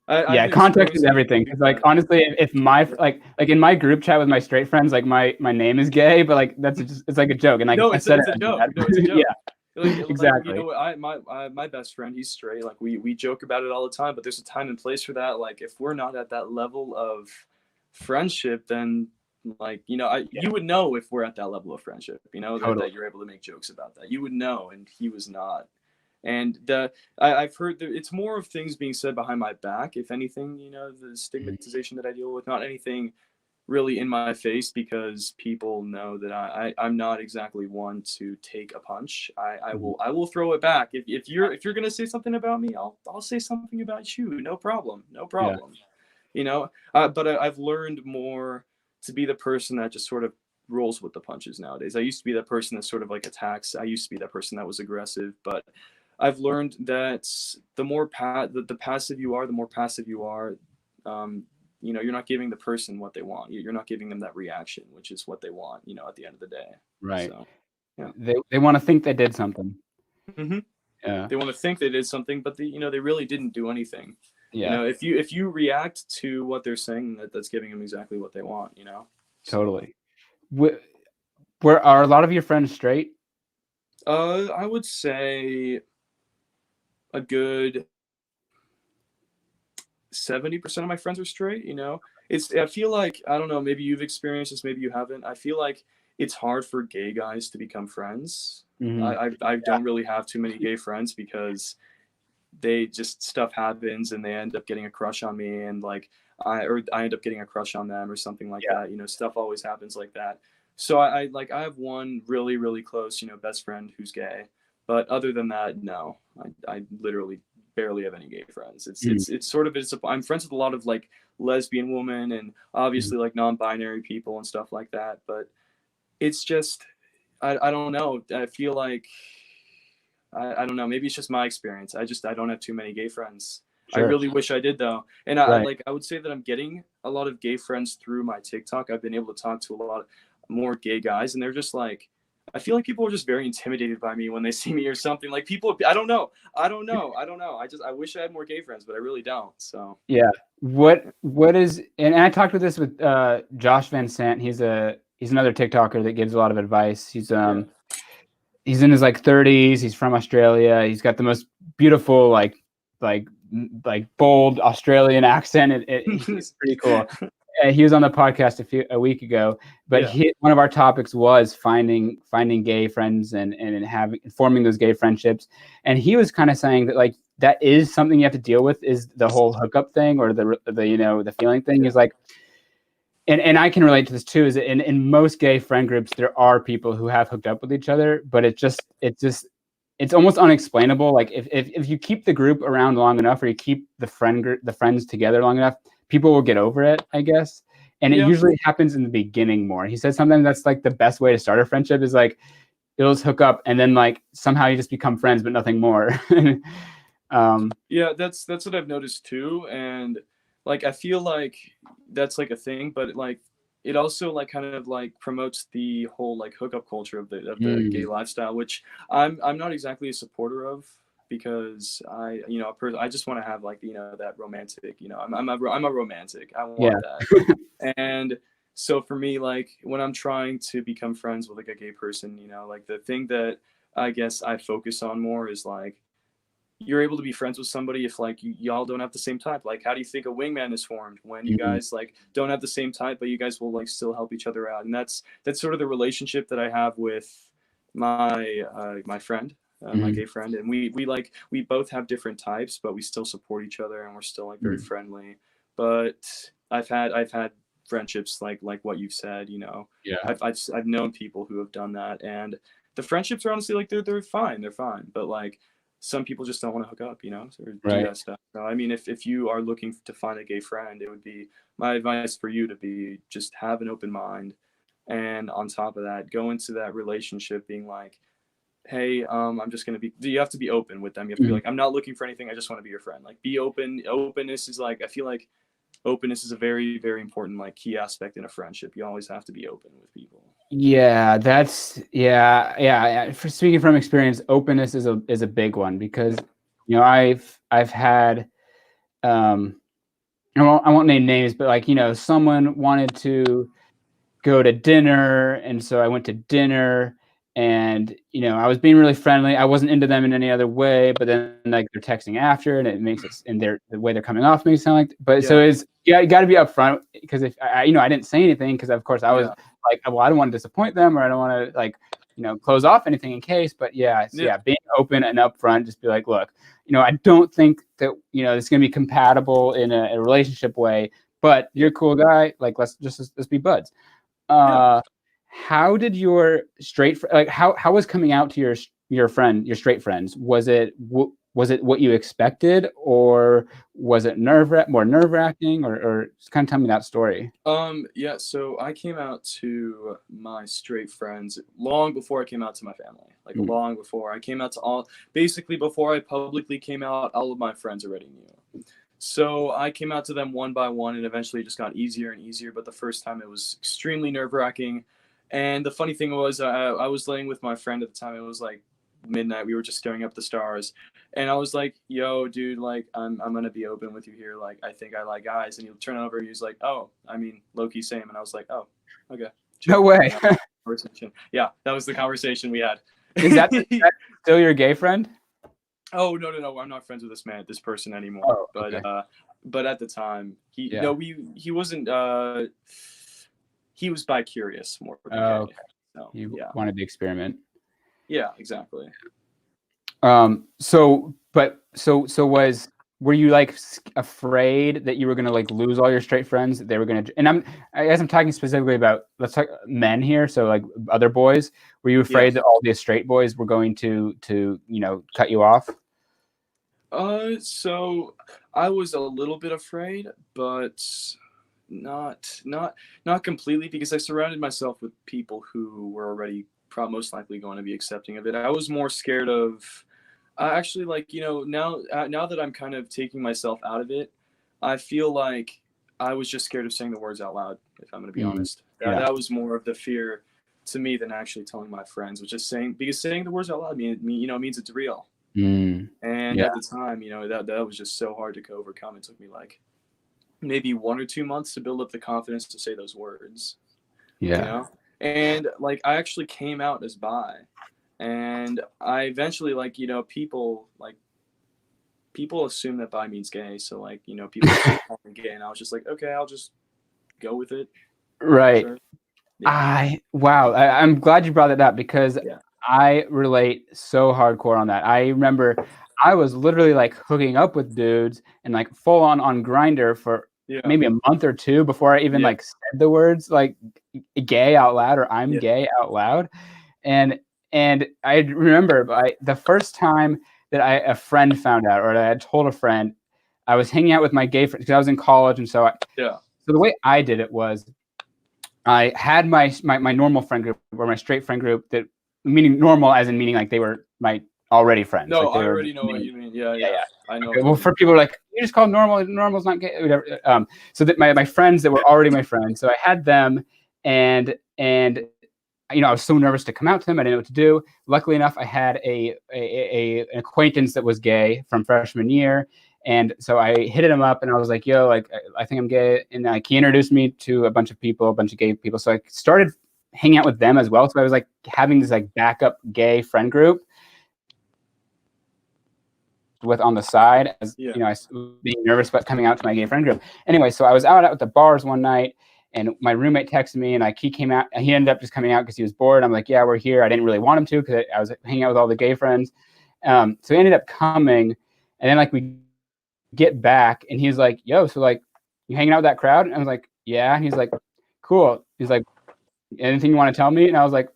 I've Yeah, context is experienced everything. things Because like that. honestly, if my like in my group chat with my straight friends, like my name is gay, but like that's just, it's like a joke, and like No, I said it it's a as joke. that. No, it's a Yeah, joke. Like you exactly. know, my best friend, he's straight. Like we joke about it all the time, but there's a time and place for that. Like if we're not at that level of friendship, then like you know, Yeah, you would know if we're at that level of friendship. You know totally. that you're able to make jokes about that. You would know, and he was not. And I've heard that it's more of things being said behind my back, if anything. You know, the Mhm. stigmatization that I deal with, not anything really in my face, because people know that I'm not exactly one to take a punch. Mhm. I will throw it back. If you're gonna say something about me, I'll say something about you. No problem. No Yeah. problem. You know, but I've learned more to be the person that just sort of rolls with the punches nowadays. I used to be that person that sort of like attacks. I used to be that person that was aggressive, but I've learned that the passive you are, the more passive you are. Um, you know, you're not giving the person what they want. You're not giving them that reaction, which is what they want. You know, at the end of the day. Right. So, yeah. They want to think they did something. Hmm. Yeah. They want to think they did something, but you know they really didn't do anything. You Yeah. know, if you react to what they're saying, that's giving them exactly what they want. You know, so Totally. Wh- Where are a lot of your friends straight? I would say a good 70% of my friends are straight. You know, I feel like, I don't know, maybe you've experienced this, maybe you haven't. I feel like it's hard for gay guys to become friends. Hmm. I don't really have too many gay friends because they just, stuff happens and they end up getting a crush on me, and like I end up getting a crush on them or something like Yeah. that. You know, stuff always happens like that. So I have one really close, you know, best friend who's gay, but other than that, no. I literally barely have any gay friends. It's sort of, I'm friends with a lot of like lesbian women and Mhm. obviously like non-binary people and stuff like that, but it's just, I don't know. I feel like I don't know. Maybe it's just my experience. I don't have too many gay friends. I Sure. really wish I did though. And Right. I would say that I'm getting a lot of gay friends through my TikTok. I've been able to talk to a lot more gay guys, and they're just like, I feel like people are just very intimidated by me when they see me or something. Like people, I don't know. I don't know. I wish I had more gay friends, but I really don't. So Yeah. What is, and I talked with this with Josh Van Sant. He's another TikToker that gives a lot of advice. yeah. He's in his like 30s. He's from Australia. He's got the most beautiful like like bold Australian accent. He's pretty cool. He was on the podcast a week ago, but Yeah. one of our topics was finding gay friends and having forming those gay friendships. And he was kind of saying that like that is something you have to deal with, is the whole hookup thing, or the you know, the feeling thing. Yeah. Is like, and I can relate to this too, is that in most gay friend groups there are people who have hooked up with each other, but it's almost unexplainable. Like if you keep the group around long enough, or you keep the friends together long enough, people will get over it, I guess. And it Yeah. usually happens in the beginning more. He said sometimes that's like the best way to start a friendship is like you'll just hook up and then like somehow you just become friends but nothing more. um Yeah, that's what I've noticed too, and like I feel like that's like a thing, but like it also like kind of like promotes the whole like hookup culture of the gay mm, lifestyle, which I'm not exactly a supporter of, because I, you know, I just want to have like, you know, that romantic, you know, I'm a romantic. I yeah. want that. And so for me, like when I'm trying to become friends with like a gay person, you know, like the thing that I guess I focus on more is like, you're able to be friends with somebody if like y'all don't have the same type. Like how do you think a wingman is formed when you Mm, guys like don't have the same type, but you guys will like still help each other out? And that's sort of the relationship that I have with My friend, my Mhm. gay friend, and we both have different types, but we still support each other, and we're still like very Mhm. friendly. But I've had friendships like what you've said. Yeah. I've known people who have done that, and the friendships are honestly like they're fine, they're fine. But like some people just don't want to hook up, or do Right. that stuff. So I mean, if you are looking to find a gay friend, it would be my advice for you to be just have an open mind, and on top of that, go into that relationship being like, hey, I'm just gonna be. You have to be open with them. You have to be Mhm. like, I'm not looking for anything. I just want to be your friend. Like, be open. Openness is like, I feel like openness is a very, very important like key aspect in a friendship. You always have to be open with people. Yeah, yeah. For speaking from experience, openness is a big one because I've had I won't name names, but like someone wanted to go to dinner, and so I went to dinner, and I was being really friendly. I wasn't into them in any other way, but then like they're texting after, and it makes it, and the way they're coming off makes it sound like. But so Yeah, it's yeah, you got to be upfront because if I didn't say anything because of course I was yeah, like, well, I don't want to disappoint them or I don't want to like close off anything in case. But yeah, so yeah, yeah, being open and upfront, just be like, look, I don't think that it's going to be compatible in a relationship way, but yeah, you're a cool guy. Like let's be buds. yeah. uh, how did your like how was coming out to your straight friends? Was it what you expected, or was it more nerve wracking, or just kind of tell me that story? Yeah, so I came out to my straight friends long before I came out to my family. Like Mm. long before I came out to basically before I publicly came out, all of my friends already knew. So I came out to them one by one, and eventually it just got easier and easier. But the first time it was extremely nerve wracking. And the funny thing was, I was laying with my friend at the time. It was like midnight. We were just staring up at the stars, and I was like, "Yo, dude, like, I'm gonna be open with you here. Like, I think I like guys." And he'll turn over, and he's like, "Oh, I mean, Loki, same." And I was like, "Oh, okay, No chill." way. Conversation. Yeah, that was the conversation we had. Is that still your gay friend? Oh, no, no, no! I'm not friends with this person anymore. Oh, okay. But at the time, he Yeah. no, he wasn't. He was bi curious more than Oh, gay. okay. So You yeah, wanted to experiment. yeah, exactly. So were you like afraid that you were gonna like lose all your straight friends? That they were gonna, and I guess I'm talking specifically about, let's talk men here. So like other boys, were you Yeah. afraid that all the straight boys were going to cut you off? So I was a little bit afraid, but not not completely because I surrounded myself with people who were already most likely going to be accepting of it. I was more scared of actually like now that I'm kind of taking myself out of it, I feel like I was just scared of saying the words out loud. If I'm going to be Mm, honest, yeah. that was more of the fear to me than actually telling my friends. Was just saying because saying the words out loud means it's real. Mm, And yeah. at the time, that was just so hard to overcome. It took me like maybe 1 or 2 months to build up the confidence to say those words, you Yeah. know? And like I actually came out as bi. And I eventually people assume that bi means gay. So like, people start calling me gay and I was just like, okay, I'll just go with it. Right. Sure. Yeah. Wow. I'm glad you brought that up because Yeah. I relate so hardcore on that. I remember I was literally like hooking up with dudes and like full on Grinder for Yeah. maybe a month or two before I even Yeah. like said the words like gay out loud or I'm Yeah. gay out loud. And I remember the first time that a friend found out, or that I had told a friend, I was hanging out with my gay friends because I was in college, and so Yeah. the way I did it was I had my normal friend group or my straight friend group, that meaning normal as in meaning like they were my already friends, No, like they I were already know what me. you mean. Yeah. Yeah, Yeah. yeah. I know Okay. Well, exactly. for people like, you just call normal, normal's not gay, whatever. So that my friends that were already my friends, so I had them, and I was so nervous to come out to them. I didn't know what to do. Luckily enough, I had an acquaintance that was gay from freshman year, and so I hit him up, and I was like, "Yo, like I think I'm gay," and like he introduced me to a bunch of people, a bunch of gay people. So I started hanging out with them as well. So I was like having this like backup gay friend group with on the side, as Yeah. I was being nervous about coming out to my gay friend group. Anyway, so I was out at the bars one night, And my roommate texted me, and like he came out. He ended up just coming out because he was bored. I'm like, yeah, we're here. I didn't really want him to because I was hanging out with all the gay friends. So he ended up coming, and then like we get back, and he's like, yo, so like you hanging out with that crowd? And I was like, yeah. And he's like, cool. He's like, anything you want to tell me? And I was like,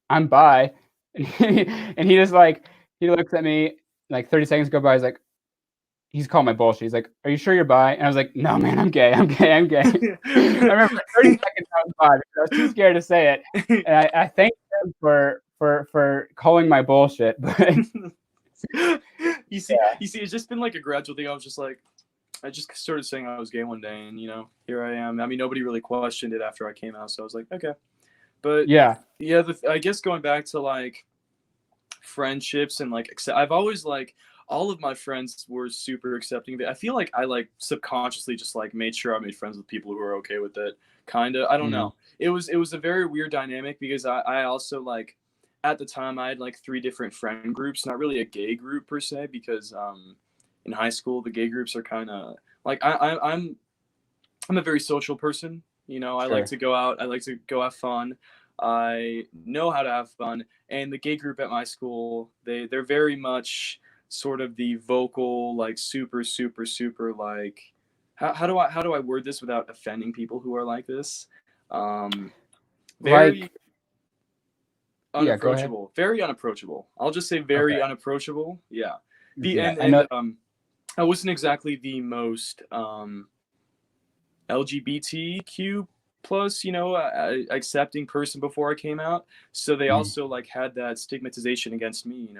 I'm bi. And he just like he looks at me like 30 seconds go by. He's like, he's calling my bullshit. He's like, "Are you sure you're bi?" And I was like, "No, man, I'm gay. I'm gay. I'm gay." I remember for 30 seconds I was bi because I was too scared to say it. And I thanked him for calling my bullshit. But you see, it's just been like a gradual thing. I was just like, I just started saying I was gay one day, and here I am. I mean, nobody really questioned it after I came out, so I was like, okay. But yeah, I guess going back to like friendships and like, I've always like. All of my friends were super accepting of it. I feel like I like subconsciously just like made sure I made friends with people who were okay with it. Kind of. I don't know. It was a very weird dynamic because I also like at the time I had like 3 different friend groups, not really a gay group per se, because in high school the gay groups are kind of like I'm a very social person. I like to go out. I like to go have fun. I know how to have fun. And the gay group at my school, they're very much sort of the vocal, like super like how do I word this without offending people who are like this? Very like, unapproachable. Very unapproachable. I'll just say very unapproachable. Yeah. I wasn't exactly the most LGBTQ plus accepting person before I came out, so they also like had that stigmatization against me,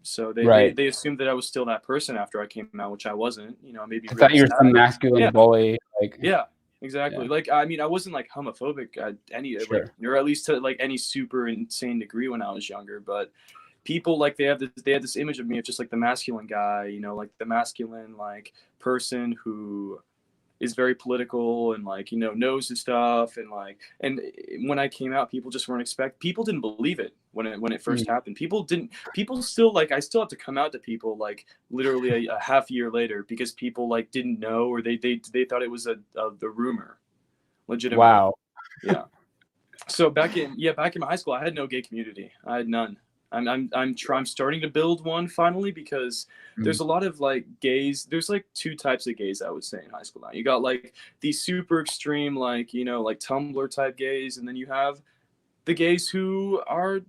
so they assumed that I was still that person after I came out, which I wasn't. Maybe I thought you were some masculine bully. Like, yeah, exactly. Like, I mean, I wasn't like homophobic at any like, or at least to like any super insane degree when I was younger, but people like they had this image of me of just like the masculine guy, like the masculine like person who is very political and like knows his stuff, and when I came out, people just weren't people didn't believe it when it first happened. People still like, I still have to come out to people like literally a half year later because people like didn't know, or they thought it was the rumor, legitimately. Wow. Yeah. So back in my high school, I had no gay community. I had none. I'm starting to build one finally, because there's a lot of like gays. There's like 2 types of gays, I would say, in high school now. You got like these super extreme, like like Tumblr type gays, and then you have the gays who are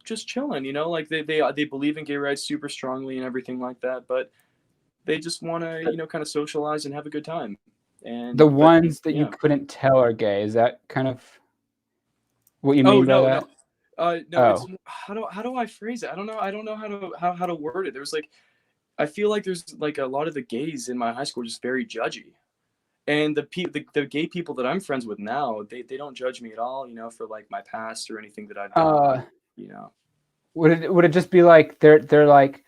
just chilling, like they believe in gay rights super strongly and everything like that, but they just want to kind of socialize and have a good time. And the ones that you couldn't tell are gay, is that kind of what you mean by that? No, it's how do I phrase it? I don't know how to word it. There's like, I feel like there's like a lot of the gays in my high school are just very judgy, and the gay people that I'm friends with now, they don't judge me at all, for like my past or anything that I've done. Would it just be like they're like,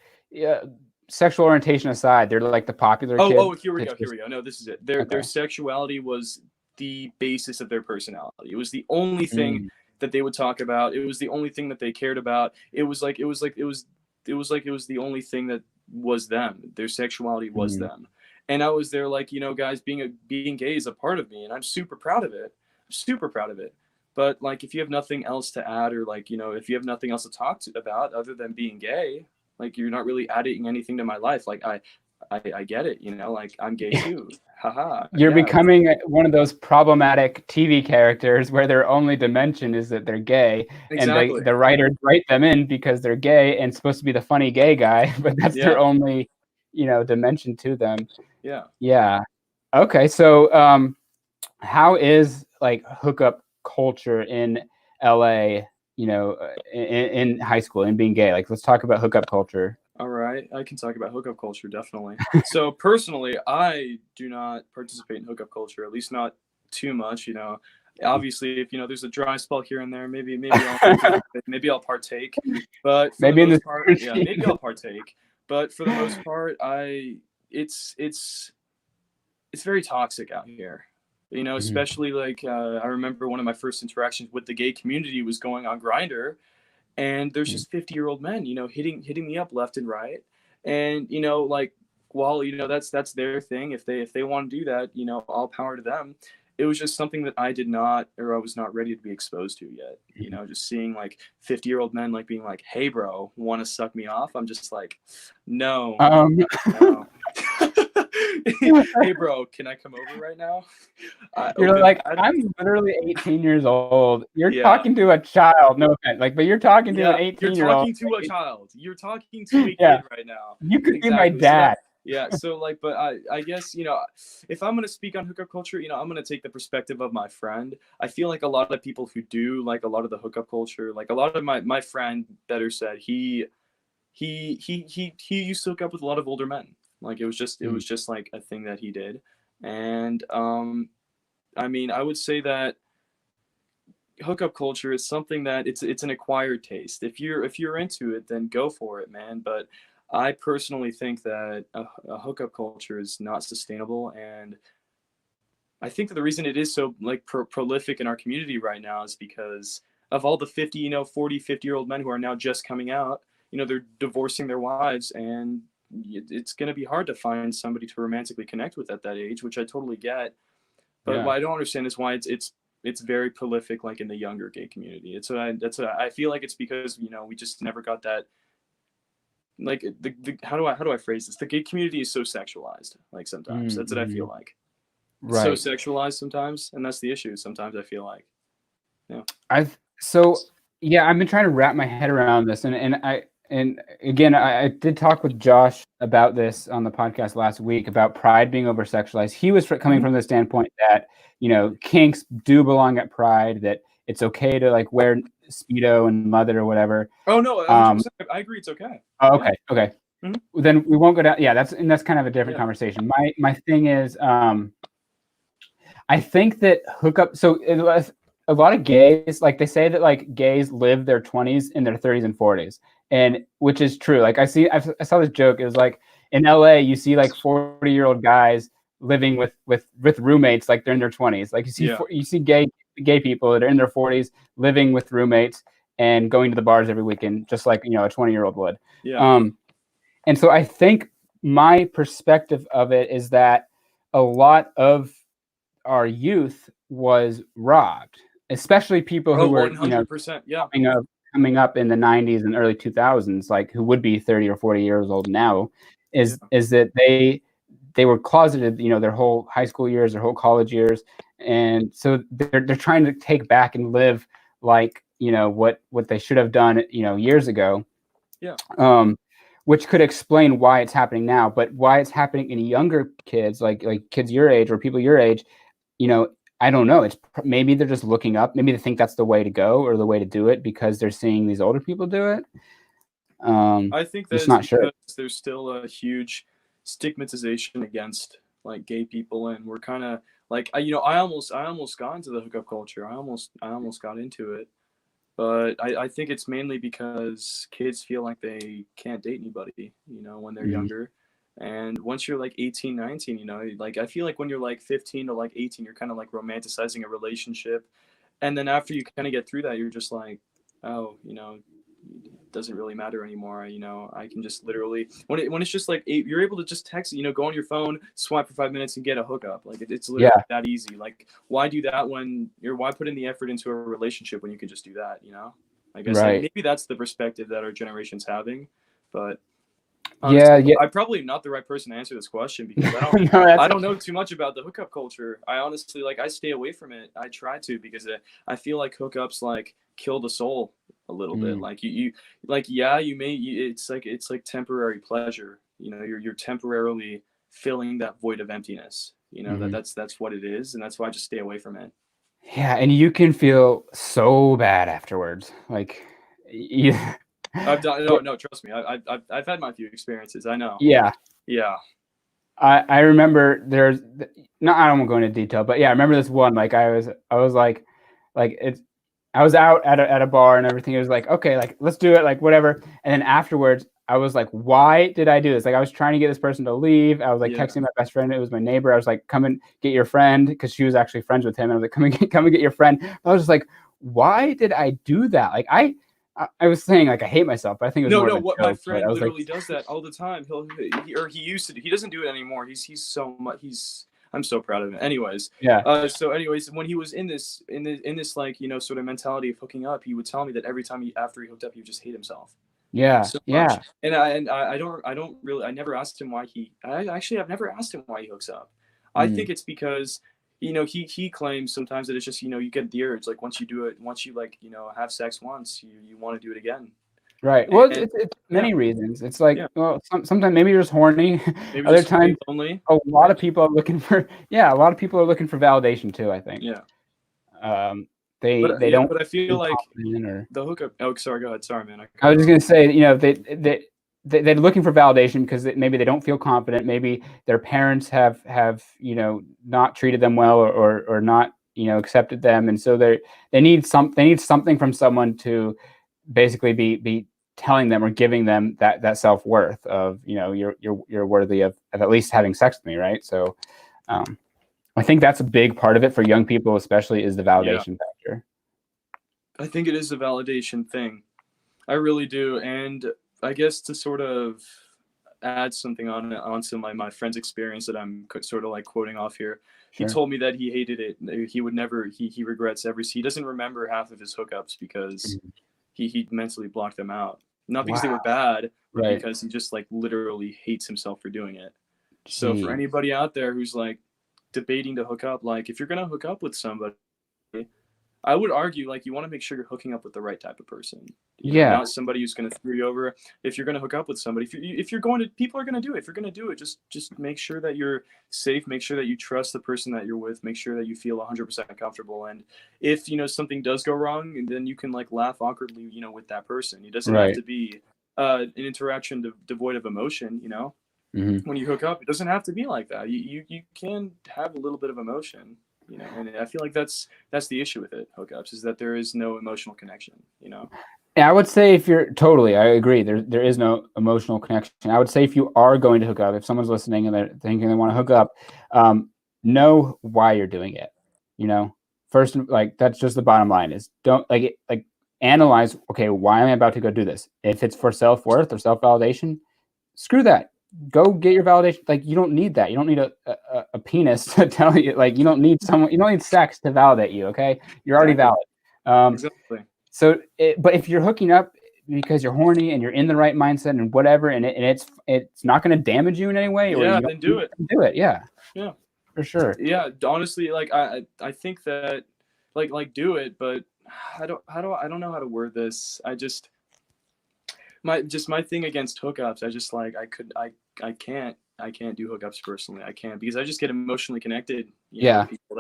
sexual orientation aside, they're like the popular kids? Oh, here we go. No, this is it. Their sexuality was the basis of their personality. It was the only thing that they would talk about. It was the only thing that they cared about. It was the only thing that was them. Their sexuality was them. And I was there like, guys, being gay is a part of me, and I'm super proud of it. But like, if you have nothing else to add, or like, if you have nothing else to talk about other than being gay, like, you're not really adding anything to my life. Like, I get it, like, I'm gay too. Haha. You're becoming one of those problematic TV characters where their only dimension is that they're gay. Exactly. And the writers write them in because they're gay and supposed to be the funny gay guy, but that's their only, dimension to them. Yeah. Okay. So, how is like hookup culture in LA, in high school and being gay? Like, let's talk about hookup culture. All right, I can talk about hookup culture, definitely. So personally, I do not participate in hookup culture, at least not too much. Obviously, if there's a dry spell here and there, maybe I'll partake. But for the most part, maybe I'll partake. But for the most part, it's very toxic out here. Especially like I remember one of my first interactions with the gay community was going on Grindr. And there's just 50-year-old men, hitting me up left and right. And, like, well, that's their thing. If they want to do that, all power to them. it was just something that I did not, or I was not ready to be exposed to yet. You Mhm. know, just seeing like 50-year-old men like being like, "Hey, bro, want to suck me off?" I'm just like, no, Um, no. Hey, bro, can I come over right now? you're Open like, that. I'm literally 18 years old. You're Yeah. talking to a child. No offense. Like, but you're talking to an Yeah, you're 18-year-old. talking to a child. You're talking to a Yeah, kid right now. you could be my Exactly. So that, dad. yeah. So like, but I guess, if I'm gonna speak on hookup culture, I'm gonna take the perspective of my friend. I feel like a lot of people who do like a lot of the hookup culture, like a lot of my friend better said, he used to hook up with a lot of older men. Like it Mm, was just like a thing that he did, and I mean, I would say that hookup culture is something that it's an acquired taste. If you're into it, then go for it, man. But I personally think that a hookup culture is not sustainable, and I think that the reason it is so like prolific in our community right now is because of all the 50, 40, 50-year-old men who are now just coming out. They're divorcing their wives, and it's going to be hard to find somebody to romantically connect with at that age, which I totally get. But yeah. what I don't understand is why it's very prolific, like in the younger gay community. I feel like it's because we just never got that. Like the how do I phrase this? The gay community is so sexualized. Like sometimes that's what I feel Mm-hmm. like. It's so Right. sexualized sometimes, and that's the issue. Sometimes I feel like, yeah, I've so yeah, I've been trying to wrap my head around this, and again, I did talk with Josh about this on the podcast last week about pride being over sexualized. He was coming mm-hmm. from the standpoint that kinks do belong at pride, that it's okay to like wear speedo and mother or whatever. Oh no, 100. Um, percent I agree. It's okay. oh, Yeah. okay. Mm-hmm. Then we won't go down. Yeah, that's kind of a different Yeah. conversation. My thing is, I think that hookup. So a lot of gays, like they say that like gays live their 20s in their 30s and 40s, and which is true. Like I saw this joke. It was like in LA, you see like 40-year-old guys living with roommates like they're in their 20s. Like Yeah. you see gay people that are in their 40s living with roommates and going to the bars every weekend, just like a 20-year-old would. Yeah. Um, and so I think my perspective of it is that a lot of our youth was robbed, especially people Oh, who were, 100%. Yeah. coming up in the 90s and early 2000s, like who would be 30 or 40 years old now, Yeah. is that they were closeted, their whole high school years, their whole college years, and so they're trying to take back and live like what they should have done years ago. Yeah. um, which could explain why it's happening now, but why it's happening in younger kids, like kids your age or people your age, you know, I don't know. It's maybe they're just looking up. Maybe they think that's the way to go or the way to do it because they're seeing these older people do it. I think that Just is not sure. because there's still a huge stigmatization against like gay people, and we're kind of like I almost got into the hookup culture. I almost got into it, but I think it's mainly because kids feel like they can't date anybody, when they're Mhm. younger. And once you're like 18, 19, like I feel like when you're like 15 to like 18, you're kind of like romanticizing a relationship. And then after you kind of get through that, you're just like, oh, it doesn't really matter anymore. I can just literally when it's just like you're able to just text, go on your phone, swipe for 5 minutes, and get a hookup. Like it's literally Yeah. that easy. Like why do that why put in the effort into a relationship when you can just do that? I guess Right. maybe that's the perspective that our generation's having, but Yeah. honestly, Yeah. I'm probably not the right person to answer this question because No, that's I don't know too much about the hookup culture. I honestly I stay away from it. I try to because I feel like hookups like kill the soul a little bit. mm, Like you like yeah, it's like temporary pleasure. You're temporarily filling that void of emptiness. mhm. That's what it is, and that's why I just stay away from it. Yeah, and you can feel so bad afterwards. Like, yeah, I've done no no trust me. I've had my few experiences. I know. yeah. Yeah. I remember there's no, I don't want to go into detail, but yeah, I remember this one. Like I was like it's I was out at a bar and everything. It was like, okay, like let's do it, like whatever. And then afterwards, I was like, why did I do this? Like I was trying to get this person to leave. I was like Yeah. texting my best friend. It was my neighbor. I was like, come and get your friend because she was actually friends with him. And I was like, come and get your friend. I was just like, why did I do that? Like I was saying like I hate myself, but I think it was No, more of no. a What my joke. But I friend was like, literally does that all the time. He used to. He doesn't do it anymore. He's so much. He's. I'm so proud of him. Anyways, Yeah. so anyways, when he was in this like, sort of mentality of hooking up, he would tell me that every time after he hooked up, he would just hate himself Yeah. so much. Yeah. And I don't really, I never asked him why I've never asked him why he hooks up. I Mm. think it's because he claims sometimes that it's just you get the urge, like once you do it, once you like have sex once, you want to do it again. Right. Well, And it's yeah, many reasons. It's like, yeah, well, sometimes maybe you're just horny. maybe Other just horny, times, lonely, a lot right? of people are looking for, yeah, a lot of people are looking for validation too, I think. Yeah, Um, but they don't but I feel feel like confident or the hookup. Oh, sorry, go ahead. Sorry, man, I I cut was you just off. gonna say, they're looking for validation because maybe they don't feel confident. Maybe their parents have not treated them well or not accepted them, and so they need something from someone to basically be telling them or giving them that self-worth of you're worthy of at least having sex with me, right? So um, I think that's a big part of it for young people, especially, is the Yeah, validation factor. I think it is a validation thing. I really do, and I guess to sort of add something onto my friend's experience that I'm sort of like quoting off here. He Sure. told me that he hated it. He would never. He regrets he doesn't remember half of his hookups because Mhm. he mentally blocked them out. Not because they Wow. were bad, but Right. because he just like literally hates himself for doing it. So for Gee. anybody out there who's like debating to hook up, like if you're gonna hook up with somebody, I would argue like you want to make sure you're hooking up with the right type of person. Yeah. Not somebody who's going to screw you over. If you're going to hook up with somebody, if you're going to, people are going to do it. If you're going to do it, just make sure that you're safe. Make sure that you trust the person that you're with. Make sure that you feel 100% comfortable. And if something does go wrong, then you can like laugh awkwardly, with that person. It doesn't have Right. to be an interaction devoid of emotion. Hmm. When you hook up, it doesn't have to be like that. You can have a little bit of emotion, and I feel like that's the issue with it, hookups, is that there is no emotional connection. Yeah, I would say if you're totally, I agree. There is no emotional connection. I would say if you are going to hook up, if someone's listening and they're thinking they want to hook up, know why you're doing it. You know, first, like that's just the bottom line is don't like analyze. Okay, why am I about to go do this? If it's for self-worth or self-validation, screw that. Go get your validation. Like you don't need that. You don't need a penis to tell you. Like you don't need someone. You don't need sex to validate you. Okay, you're already Exactly. valid. Um, Exactly. but if you're hooking up because you're horny and you're in the right mindset and whatever, and it's not going to damage you in any way, or Yeah, you don't then do it. do it, yeah, Yeah. for sure. Yeah, honestly, like I think that like do it, but I don't know how to word this. My thing against hookups, I just like I can't do hookups personally. I can't because I just get emotionally connected, with Yeah, people.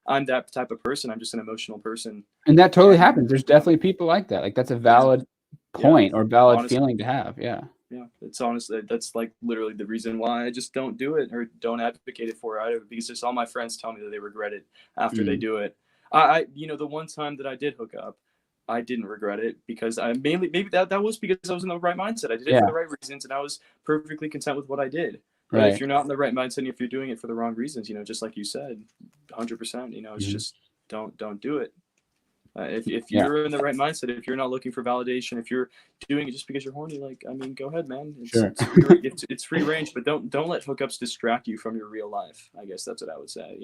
I'm that type of person. I'm just an emotional person. and that totally And happens. There's yeah, definitely people like that. Like that's a yeah, valid yeah. point or valid Honestly, feeling to have. Yeah. yeah. It's honestly that's like literally the reason why I just don't do it or don't advocate it for it either, because just all my friends tell me that they regret it after they Mm, do it. The one time that I did hook up, I didn't regret it because I mainly maybe that was because I was in the right mindset. I did it for yeah. the right reasons and I was perfectly content with what I did. But if Right. you're not in the right mindset and if you're doing it for the wrong reasons, just like you said, 100%, it's Hmm. just don't do it. If Yeah. you're in the right mindset, if you're not looking for validation, if you're doing it just because you're horny, like I mean, go ahead, man. It's Sure. it's free it's free range, but don't let hookups distract you from your real life. I guess that's what I would say.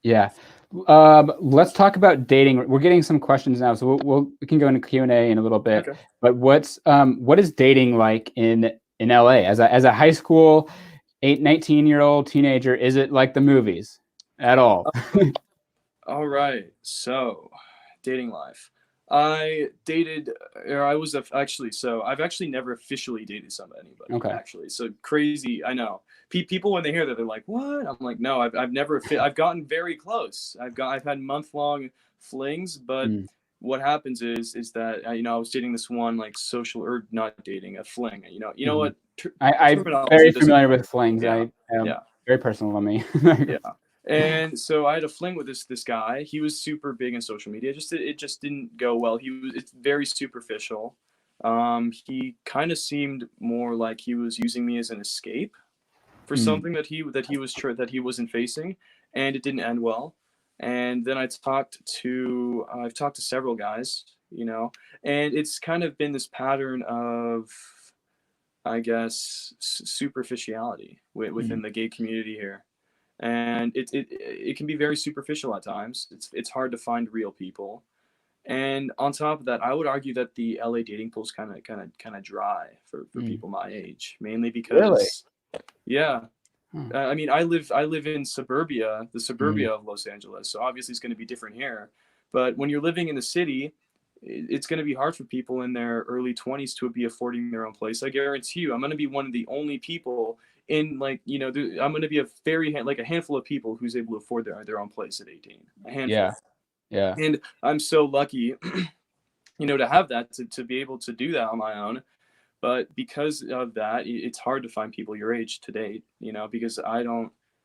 Yeah. Let's talk about dating. We're getting some questions now, so we can go into Q&A in a little bit. Okay. But what is dating like in LA as a high school 19-year-old teenager? Is it like the movies at all? All right. So, dating life. I dated, or I was actually, so I've actually never officially dated anybody, Okay. actually. So crazy, I know. People, when they hear that, they're like, what? I'm like, no, I've never, I've gotten very close. I've had month-long flings, but Mm. what happens is that, I was dating this one, like, social, or not dating, a fling. You know Mhm. what? I'm Terminology very doesn't, familiar with flings. yeah, I yeah. very personal to me. Yeah. And so I had a fling with this guy. He was super big in social media. It just didn't go well. It's very superficial. He kind of seemed more like he was using me as an escape for Mm. something that he wasn't facing, and it didn't end well. And then I've talked to several guys, and it's kind of been this pattern of, I guess, superficiality within Mm. the gay community here. and it can be very superficial at times. It's hard to find real people. And on top of that, I would argue that the LA dating pool is kind of dry for people my age, mainly Really? because yeah. I mean, I live in suburbia, the suburbia of Los Angeles, so obviously it's going to be different here. But when you're living in the city, it's going to be hard for people in their early 20s to be affording their own place. I guarantee you, I'm going to be one of the only people in, like, I'm going to be a like a handful of people who's able to afford their own place at 18. A handful. Yeah. Yeah. And I'm so lucky, to have that, to be able to do that on my own. But because of that, it's hard to find people your age to date, because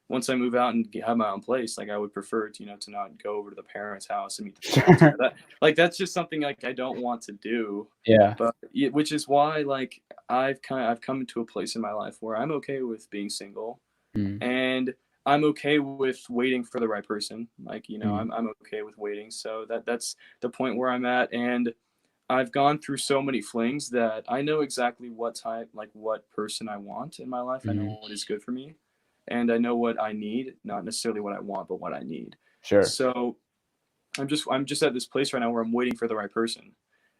once I move out and have my own place, like, I would prefer to not go over to the parents' house and meet the parents. That's just something, like, I don't want to do. Yeah. But which is why, like, I've come to a place in my life where I'm okay with being single, and I'm okay with waiting for the right person. Like, I'm okay with waiting. So that's the point where I'm at. And I've gone through so many flings that I know exactly what person I want in my life. I know what is good for me, and I know what I need, not necessarily what I want, but what I need. Sure. So I'm just at this place right now where I'm waiting for the right person.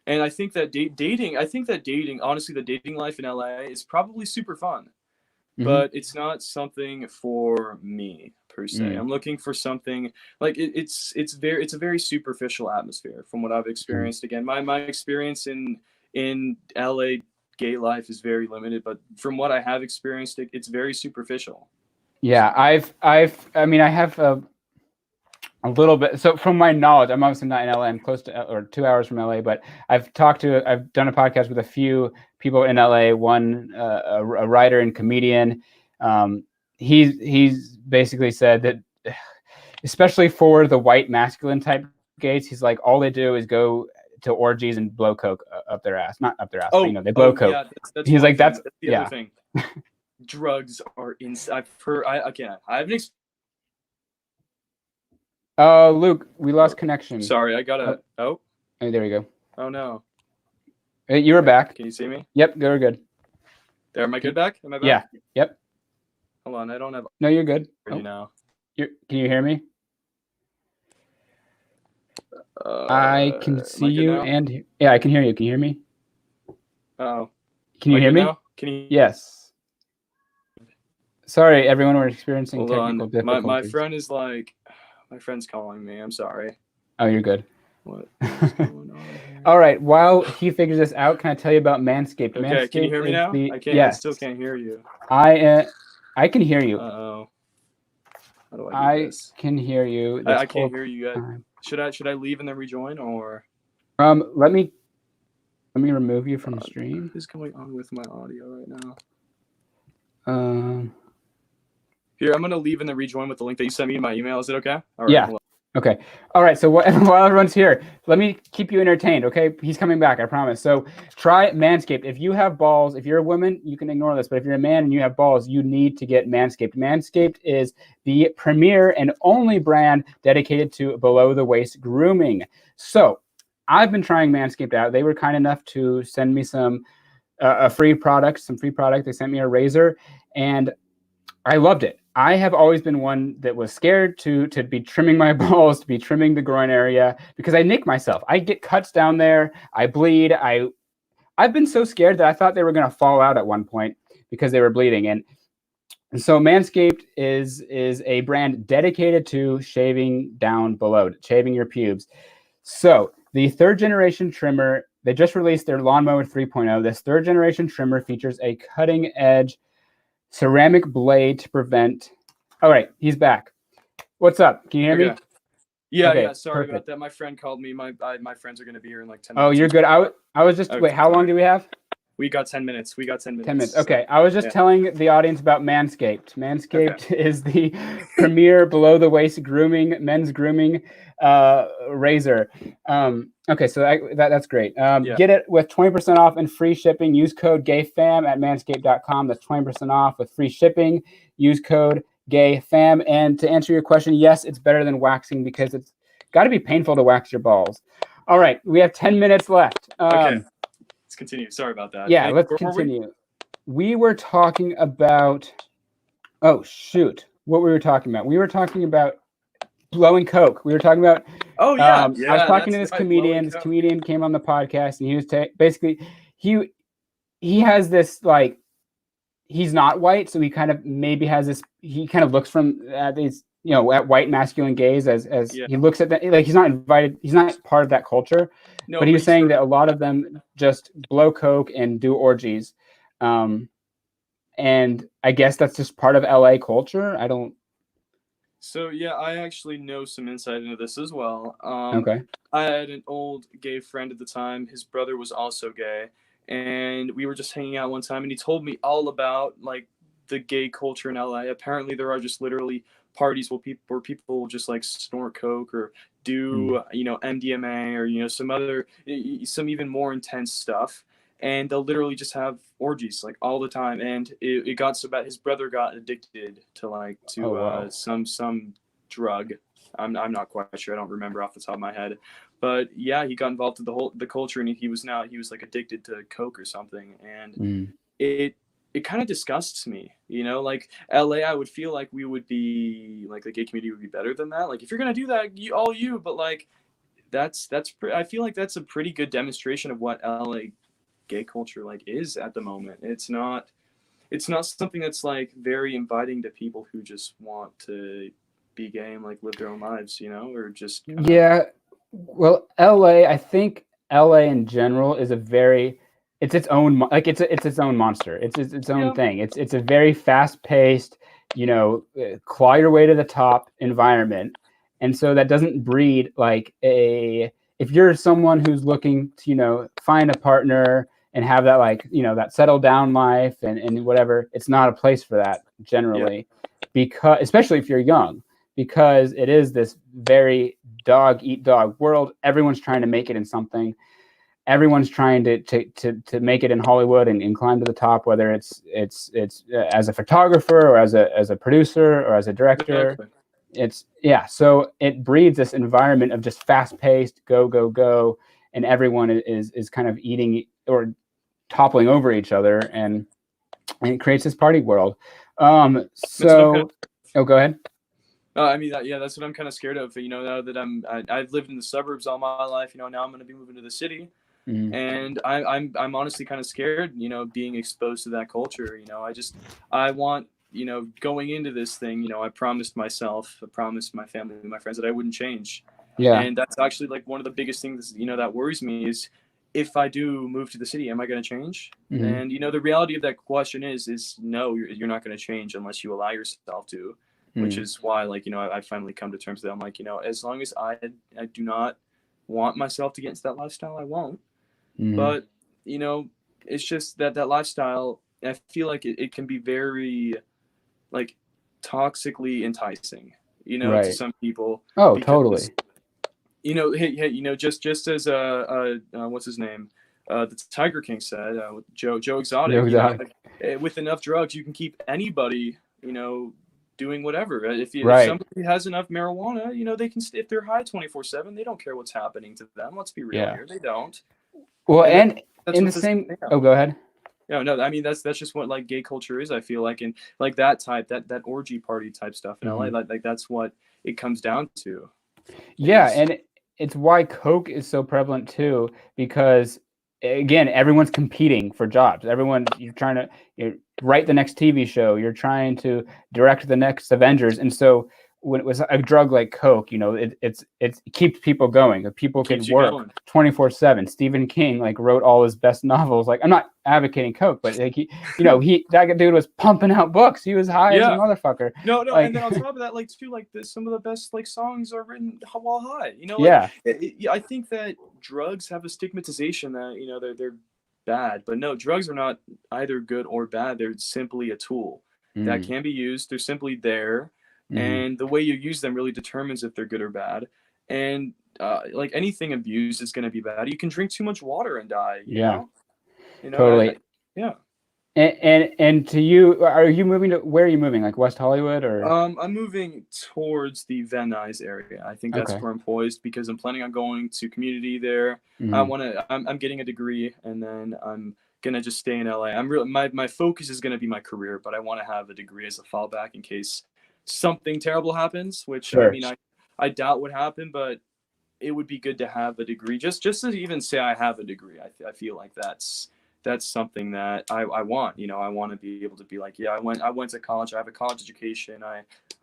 And I think that dating, honestly, the dating life in LA is probably super fun, but it's not something for me per se. I'm looking for something like it's a very superficial atmosphere from what I've experienced. Again, my experience in LA gay life is very limited, but from what I have experienced, it's very superficial. Yeah, I mean, I have a little bit. So from my knowledge, I'm obviously not in LA. I'm close to, or 2 hours from LA, but I've done a podcast with a few people in LA. One, a writer and comedian. He's basically said that, especially for the white masculine type gays, he's like, all they do is go to orgies and blow coke up their ass. Not up their ass, but they blow coke. Yeah, that's he's like, thing. that's the other thing. Drugs are insane. I've heard. I haven't. Luke, we lost connection. Sorry, I gotta. Oh, there we go. Oh no. You were back. Can you see me? Yep, they were good. There, am I good back? Am I back? Yeah. Yep. Hold on, I don't have. No, you're good. Now. Can you hear me? I can see you, and I can hear you. Can you hear me? Oh. Can you hear me? Now? Can you? Yes. Sorry, everyone. We're experiencing Hold technical on. difficulties. My friend is like, my friend's calling me. I'm sorry. Oh, you're good. What is going on here? All right. While he figures this out, can I tell you about Manscaped? Okay. Manscaped, can you hear me now? I can't. Yes. I still can't hear you. I can hear you. Uh-oh. How do I do this? Can hear you. I can't hear you yet. Should I leave and then rejoin, or? Let me remove you from the stream. What is going on with my audio right now? Here, I'm gonna leave and then rejoin with the link that you sent me in my email. Is it okay? All right, yeah. Okay. All right. So while everyone's here, let me keep you entertained. Okay. He's coming back, I promise. So try Manscaped. If you have balls, if you're a woman, you can ignore this. But if you're a man and you have balls, you need to get Manscaped. Manscaped is the premier and only brand dedicated to below the waist grooming. So I've been trying Manscaped out. They were kind enough to send me some free product. They sent me a razor, and I loved it. I have always been one that was scared to be trimming my balls, to be trimming the groin area, because I nick myself. I get cuts down there. I bleed. I've been so scared that I thought they were going to fall out at one point because they were bleeding. And so Manscaped is a brand dedicated to shaving down below, shaving your pubes. So the third generation trimmer, they just released their Lawnmower 3.0. This third generation trimmer features a cutting edge ceramic blade to prevent. All right, he's back. What's up? Can you hear me? Yeah, okay, yeah. Sorry about that. My friend called me. My friends are going to be here in like 10 minutes. Oh, you're good. I was just wait. How long do we have? We got 10 minutes. 10 minutes. Okay. I was just telling the audience about Manscaped. Manscaped is the premier below the waist grooming, men's grooming razor. Okay, so that's great. Get it with 20% off and free shipping. Use code GAYFAM at manscaped.com. That's 20% off with free shipping. Use code GAYFAM. And to answer your question, yes, it's better than waxing because it's got to be painful to wax your balls. All right, we have 10 minutes left. Okay. Let's continue. Sorry about that. Yeah, let's continue. We were talking about. Oh shoot! what we were talking about. We were talking about blowing coke. We were talking about. Oh yeah, I was yeah, talking to that's this right. Blowing comedian. This coke. comedian came on the podcast, and he was basically he has this like he's not white, so he kind of maybe has this. He kind of looks from these at white masculine gaze as Yeah. he looks at that. Like he's not invited. He's not part of that culture. No, But he but was he's saying for that a lot of them just blow coke and do orgies. Um, and I guess that's just part of LA culture. I don't. So yeah, I actually know some insight into this as well. Okay. I had an old gay friend at the time. His brother was also gay, and we were just hanging out one time, and he told me all about like the gay culture in LA. Apparently, there are just literally parties where people will just like snort coke or Mm. do MDMA or some other some even more intense stuff, and they'll literally just have orgies like all the time. And it got so bad his brother got addicted to Oh wow. some drug. I'm not quite sure, I don't remember off the top of my head, but yeah, he got involved with the culture, and he was like addicted to coke or something. And Mm. it it kind of disgusts me, like LA. I would feel like we would be like the gay community would be better than that. Like if you're gonna do that, but like I feel like that's a pretty good demonstration of what LA gay culture like is at the moment. It's not something that's like very inviting to people who just want to be gay and like live their own lives, or just kind of. Yeah. Well, LA. I think LA in general is a very. It's its own like it's its own monster. It's its own Yeah. thing. It's a very fast paced, claw your way to the top environment, and so that doesn't breed like a. If you're someone who's looking to find a partner and have that like that settled down life and whatever, it's not a place for that Yeah. generally, because especially if you're young, because it is this very dog eat dog world. Everyone's trying to make it in something. Everyone's trying to make it in Hollywood and climb to the top, whether it's as a photographer or as a producer or as a director. Exactly. It's yeah. So it breeds this environment of just fast paced, go go go, and everyone is kind of eating or toppling over each other, and it creates this party world. That's what I'm kind So, oh, go ahead. I mean, yeah, that's what I'm kind of scared of. Now that I've lived in the suburbs all my life. Now I'm going to be moving to the city, Mm-hmm. and I'm honestly kind of scared. Being exposed to that culture. I want going into this thing. I promised myself, I promised my family, my friends that I wouldn't change, Yeah. and that's actually like one of the biggest things that worries me is if I do move to the city, am I going to change? Mm-hmm. And the reality of that question is no, you're not going to change unless you allow yourself to, which Mm-hmm. is why I finally come to terms with that. I'm like, as long as I do not want myself to get into that lifestyle, I won't. Mm-hmm. But you know it's just that lifestyle, I feel like it can be very like toxically enticing, to Right. some people, Oh, because totally. hey, just as what's his name, the Tiger King said, Joe Joe Exotic, Exotic. with enough drugs you can keep anybody, doing whatever. If Right. somebody has enough marijuana, they can, if they're high 24/7, they don't care what's happening to them. Let's be real Yeah. here, they don't. Well, And and that's in the what this. same. Yeah. Oh, go ahead. No, I mean that's just what like gay culture is. I feel like, and like that orgy party type stuff in LA. Mm-hmm. Like that's what it comes down to. Yeah, Is and it's why Coke is so prevalent too, because again, everyone's competing for jobs. You're trying to write the next TV show. You're trying to direct the next Avengers, and so when it was a drug like Coke, it keeps people going. People it can keeps you work going. 24/7. Stephen King like wrote all his best novels. Like I'm not advocating Coke, but like he that dude was pumping out books. He was high as a Yeah. motherfucker. No, and Like then on top of that, like too, like some of the best like songs are written while high. Like yeah. I think that drugs have a stigmatization that they're bad, but no, drugs are not either good or bad. They're simply a tool that Mm, can be used. They're simply there, mm, and the way you use them really determines if they're good or bad. And like anything abused is going to be bad. You can drink too much water and die. yeah. I Totally. yeah. And to you, are you moving to where are you moving? Like West Hollywood or I'm moving towards the Van Nuys area. I think that's okay. where I'm poised because I'm planning on going to community there. Mm, I'm getting a degree, and then I'm gonna just stay in LA. I'm really my focus is gonna be my career, but I want to have a degree as a fallback in case something terrible happens, which I Sure. mean, I doubt would happen, but it would be good to have a degree. Just to even say I have a degree, I feel like that's something that I want. You know, I want to be able to be like, yeah, I went to college. I have a college education.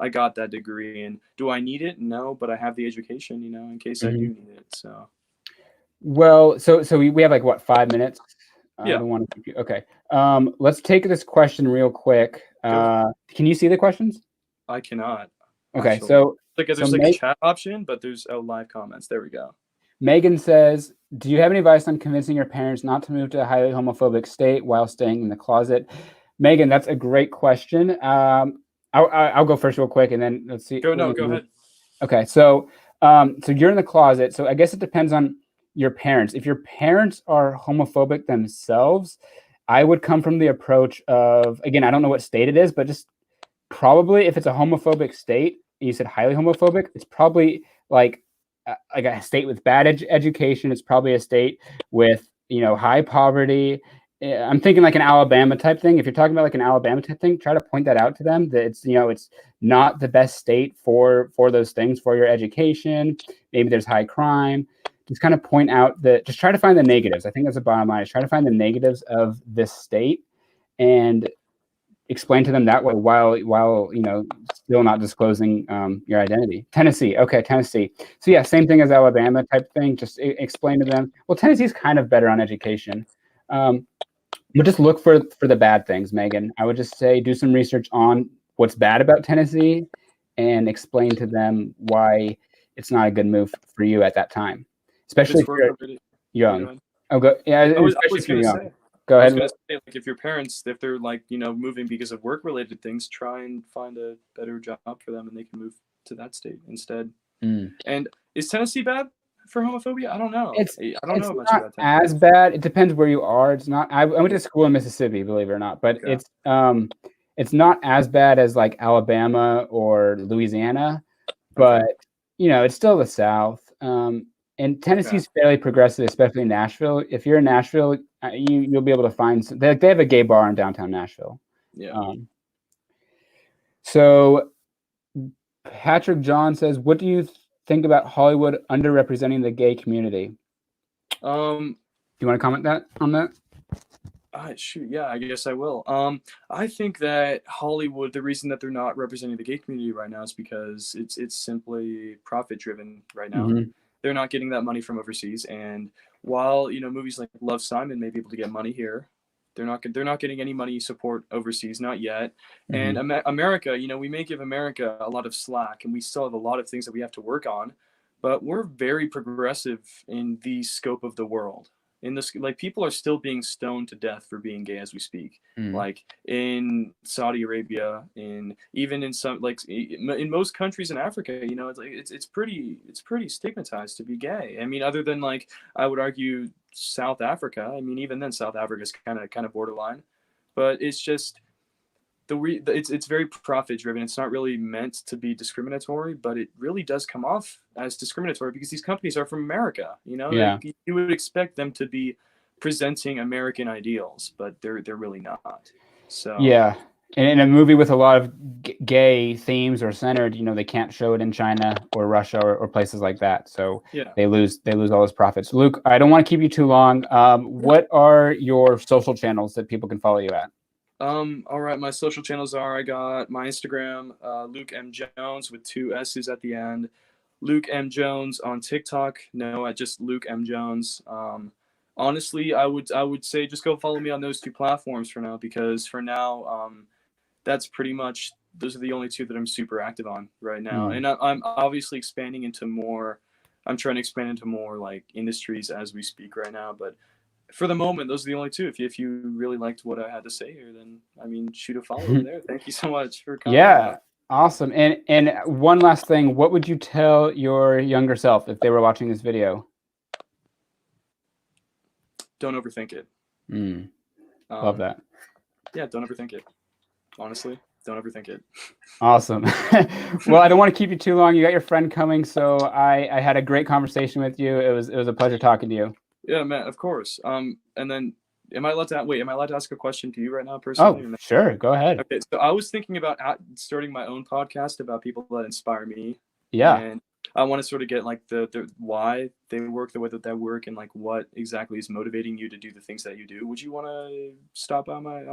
I got that degree, and do I need it? No, but I have the education. You know, in case I do need it. So Well, so we have like what, 5 minutes? I yeah, don't want to keep you. Okay. Let's take this question real quick. go ahead. Can you see the questions? I cannot Okay. actually. Like So there's like a chat option, but there's live comments. There we go. Megan says, "Do you have any advice on convincing your parents not to move to a highly homophobic state while staying in the closet?" Megan, that's a great question. I'll go first real quick, and then let's see. Go ahead. Okay, so you're in the closet. So I guess it depends on your parents. If your parents are homophobic themselves, I would come from the approach of, again, I don't know what state it is, but just probably if it's a homophobic state, you said highly homophobic, it's probably like a state with bad education. It's probably a state with, high poverty. I'm thinking like an Alabama type thing. If you're talking about like an Alabama type thing, try to point that out to them that it's not the best state for those things, for your education. Maybe there's high crime. Just kind of point out that, just try to find the negatives. I think that's the bottom line, is try to find the negatives of this state and explain to them that way while still not disclosing your identity. Tennessee, okay, Tennessee. So yeah, same thing as Alabama type thing. Just explain to them. Well, Tennessee's kind of better on education, but just look for the bad things, Megan. I would just say do some research on what's bad about Tennessee and explain to them why it's not a good move for you at that time, especially if you're young. Oh, go yeah, especially if you're young. Go ahead. I was gonna say, like, if your parents, if they're like, moving because of work-related things, try and find a better job for them, and they can move to that state instead. And is Tennessee bad for homophobia? I don't know. I don't know much about Tennessee. As bad. It depends where you are. It's not. I went to school in Mississippi, believe it or not, but it's not as bad as like Alabama or Louisiana, but it's still the South. And Tennessee's fairly progressive, especially in Nashville. If you're in Nashville, you'll be able to find they have a gay bar in downtown Nashville. Yeah. So Patrick John says, "What do you think about Hollywood underrepresenting the gay community?" Do you want to comment on that? Shoot, yeah, I guess I will. I think that Hollywood, the reason that they're not representing the gay community right now is because it's simply profit driven right now. They're not getting that money from overseas, and while movies like Love, Simon may be able to get money here, they're not getting any money support overseas, not yet. And America, we may give America a lot of slack, and we still have a lot of things that we have to work on, but we're very progressive in the scope of the world. In this, like, people are still being stoned to death for being gay as we speak. Like in Saudi Arabia, even in some, like, in most countries in Africa, it's pretty stigmatized to be gay. I mean, other than, like, I would argue South Africa. I mean, even then South Africa is kind of borderline, but it's just it's very profit driven. It's not really meant to be discriminatory, but it really does come off as discriminatory because these companies are from America. You would expect them to be presenting American ideals, but they're really not. So yeah, and in a movie with a lot of gay themes or centered, they can't show it in China or Russia or places like that. So they lose all those profits. Luke, I don't want to keep you too long. What are your social channels that people can follow you at? All right, my social channels are, I got my Instagram, Luke M. Jones with 2 S's at the end. Luke M. Jones on TikTok. No, at just Luke M. Jones. Honestly, I would say just go follow me on those 2 platforms for now, because for now, that's pretty much, those are the only 2 that I'm super active on right now. And I'm obviously expanding into more. I'm trying to expand into more like industries as we speak right now, but for the moment, those are the only 2. If you really liked what I had to say here, then I mean, shoot a follow over there. Thank you so much for coming. Yeah, awesome. And one last thing, what would you tell your younger self if they were watching this video? Don't overthink it. Love that. Yeah, don't overthink it. Honestly, don't overthink it. Awesome. Well, I don't want to keep you too long. You got your friend coming, so I had a great conversation with you. It was a pleasure talking to you. Yeah, man, of course. And then Am I allowed to ask a question to you right now personally? Oh, sure. Go ahead. Okay, so I was thinking about starting my own podcast about people that inspire me. Yeah. And I want to sort of get like the why they work the way that they work, and like what exactly is motivating you to do the things that you do. Would you want to stop by my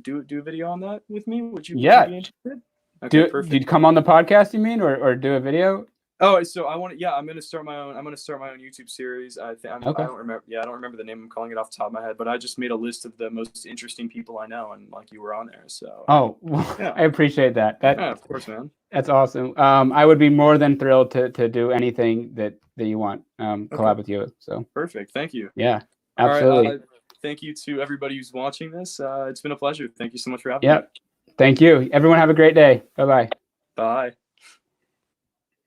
do a video on that with me? Would you be interested? Okay, perfect. Did you come on the podcast, you mean, or do a video? Oh, so I'm gonna start my own YouTube series. Okay. I don't remember. Yeah, I don't remember the name. I'm calling it off the top of my head, but I just made a list of the most interesting people I know, and like you were on there. So. Oh, well, yeah. I appreciate that. Yeah, of course, man. That's awesome. I would be more than thrilled to do anything that you want. Collab with you. So. Perfect. Thank you. Yeah, absolutely. All right, thank you to everybody who's watching this. It's been a pleasure. Thank you so much for having me. Thank you. Everyone have a great day. Bye-bye. Bye.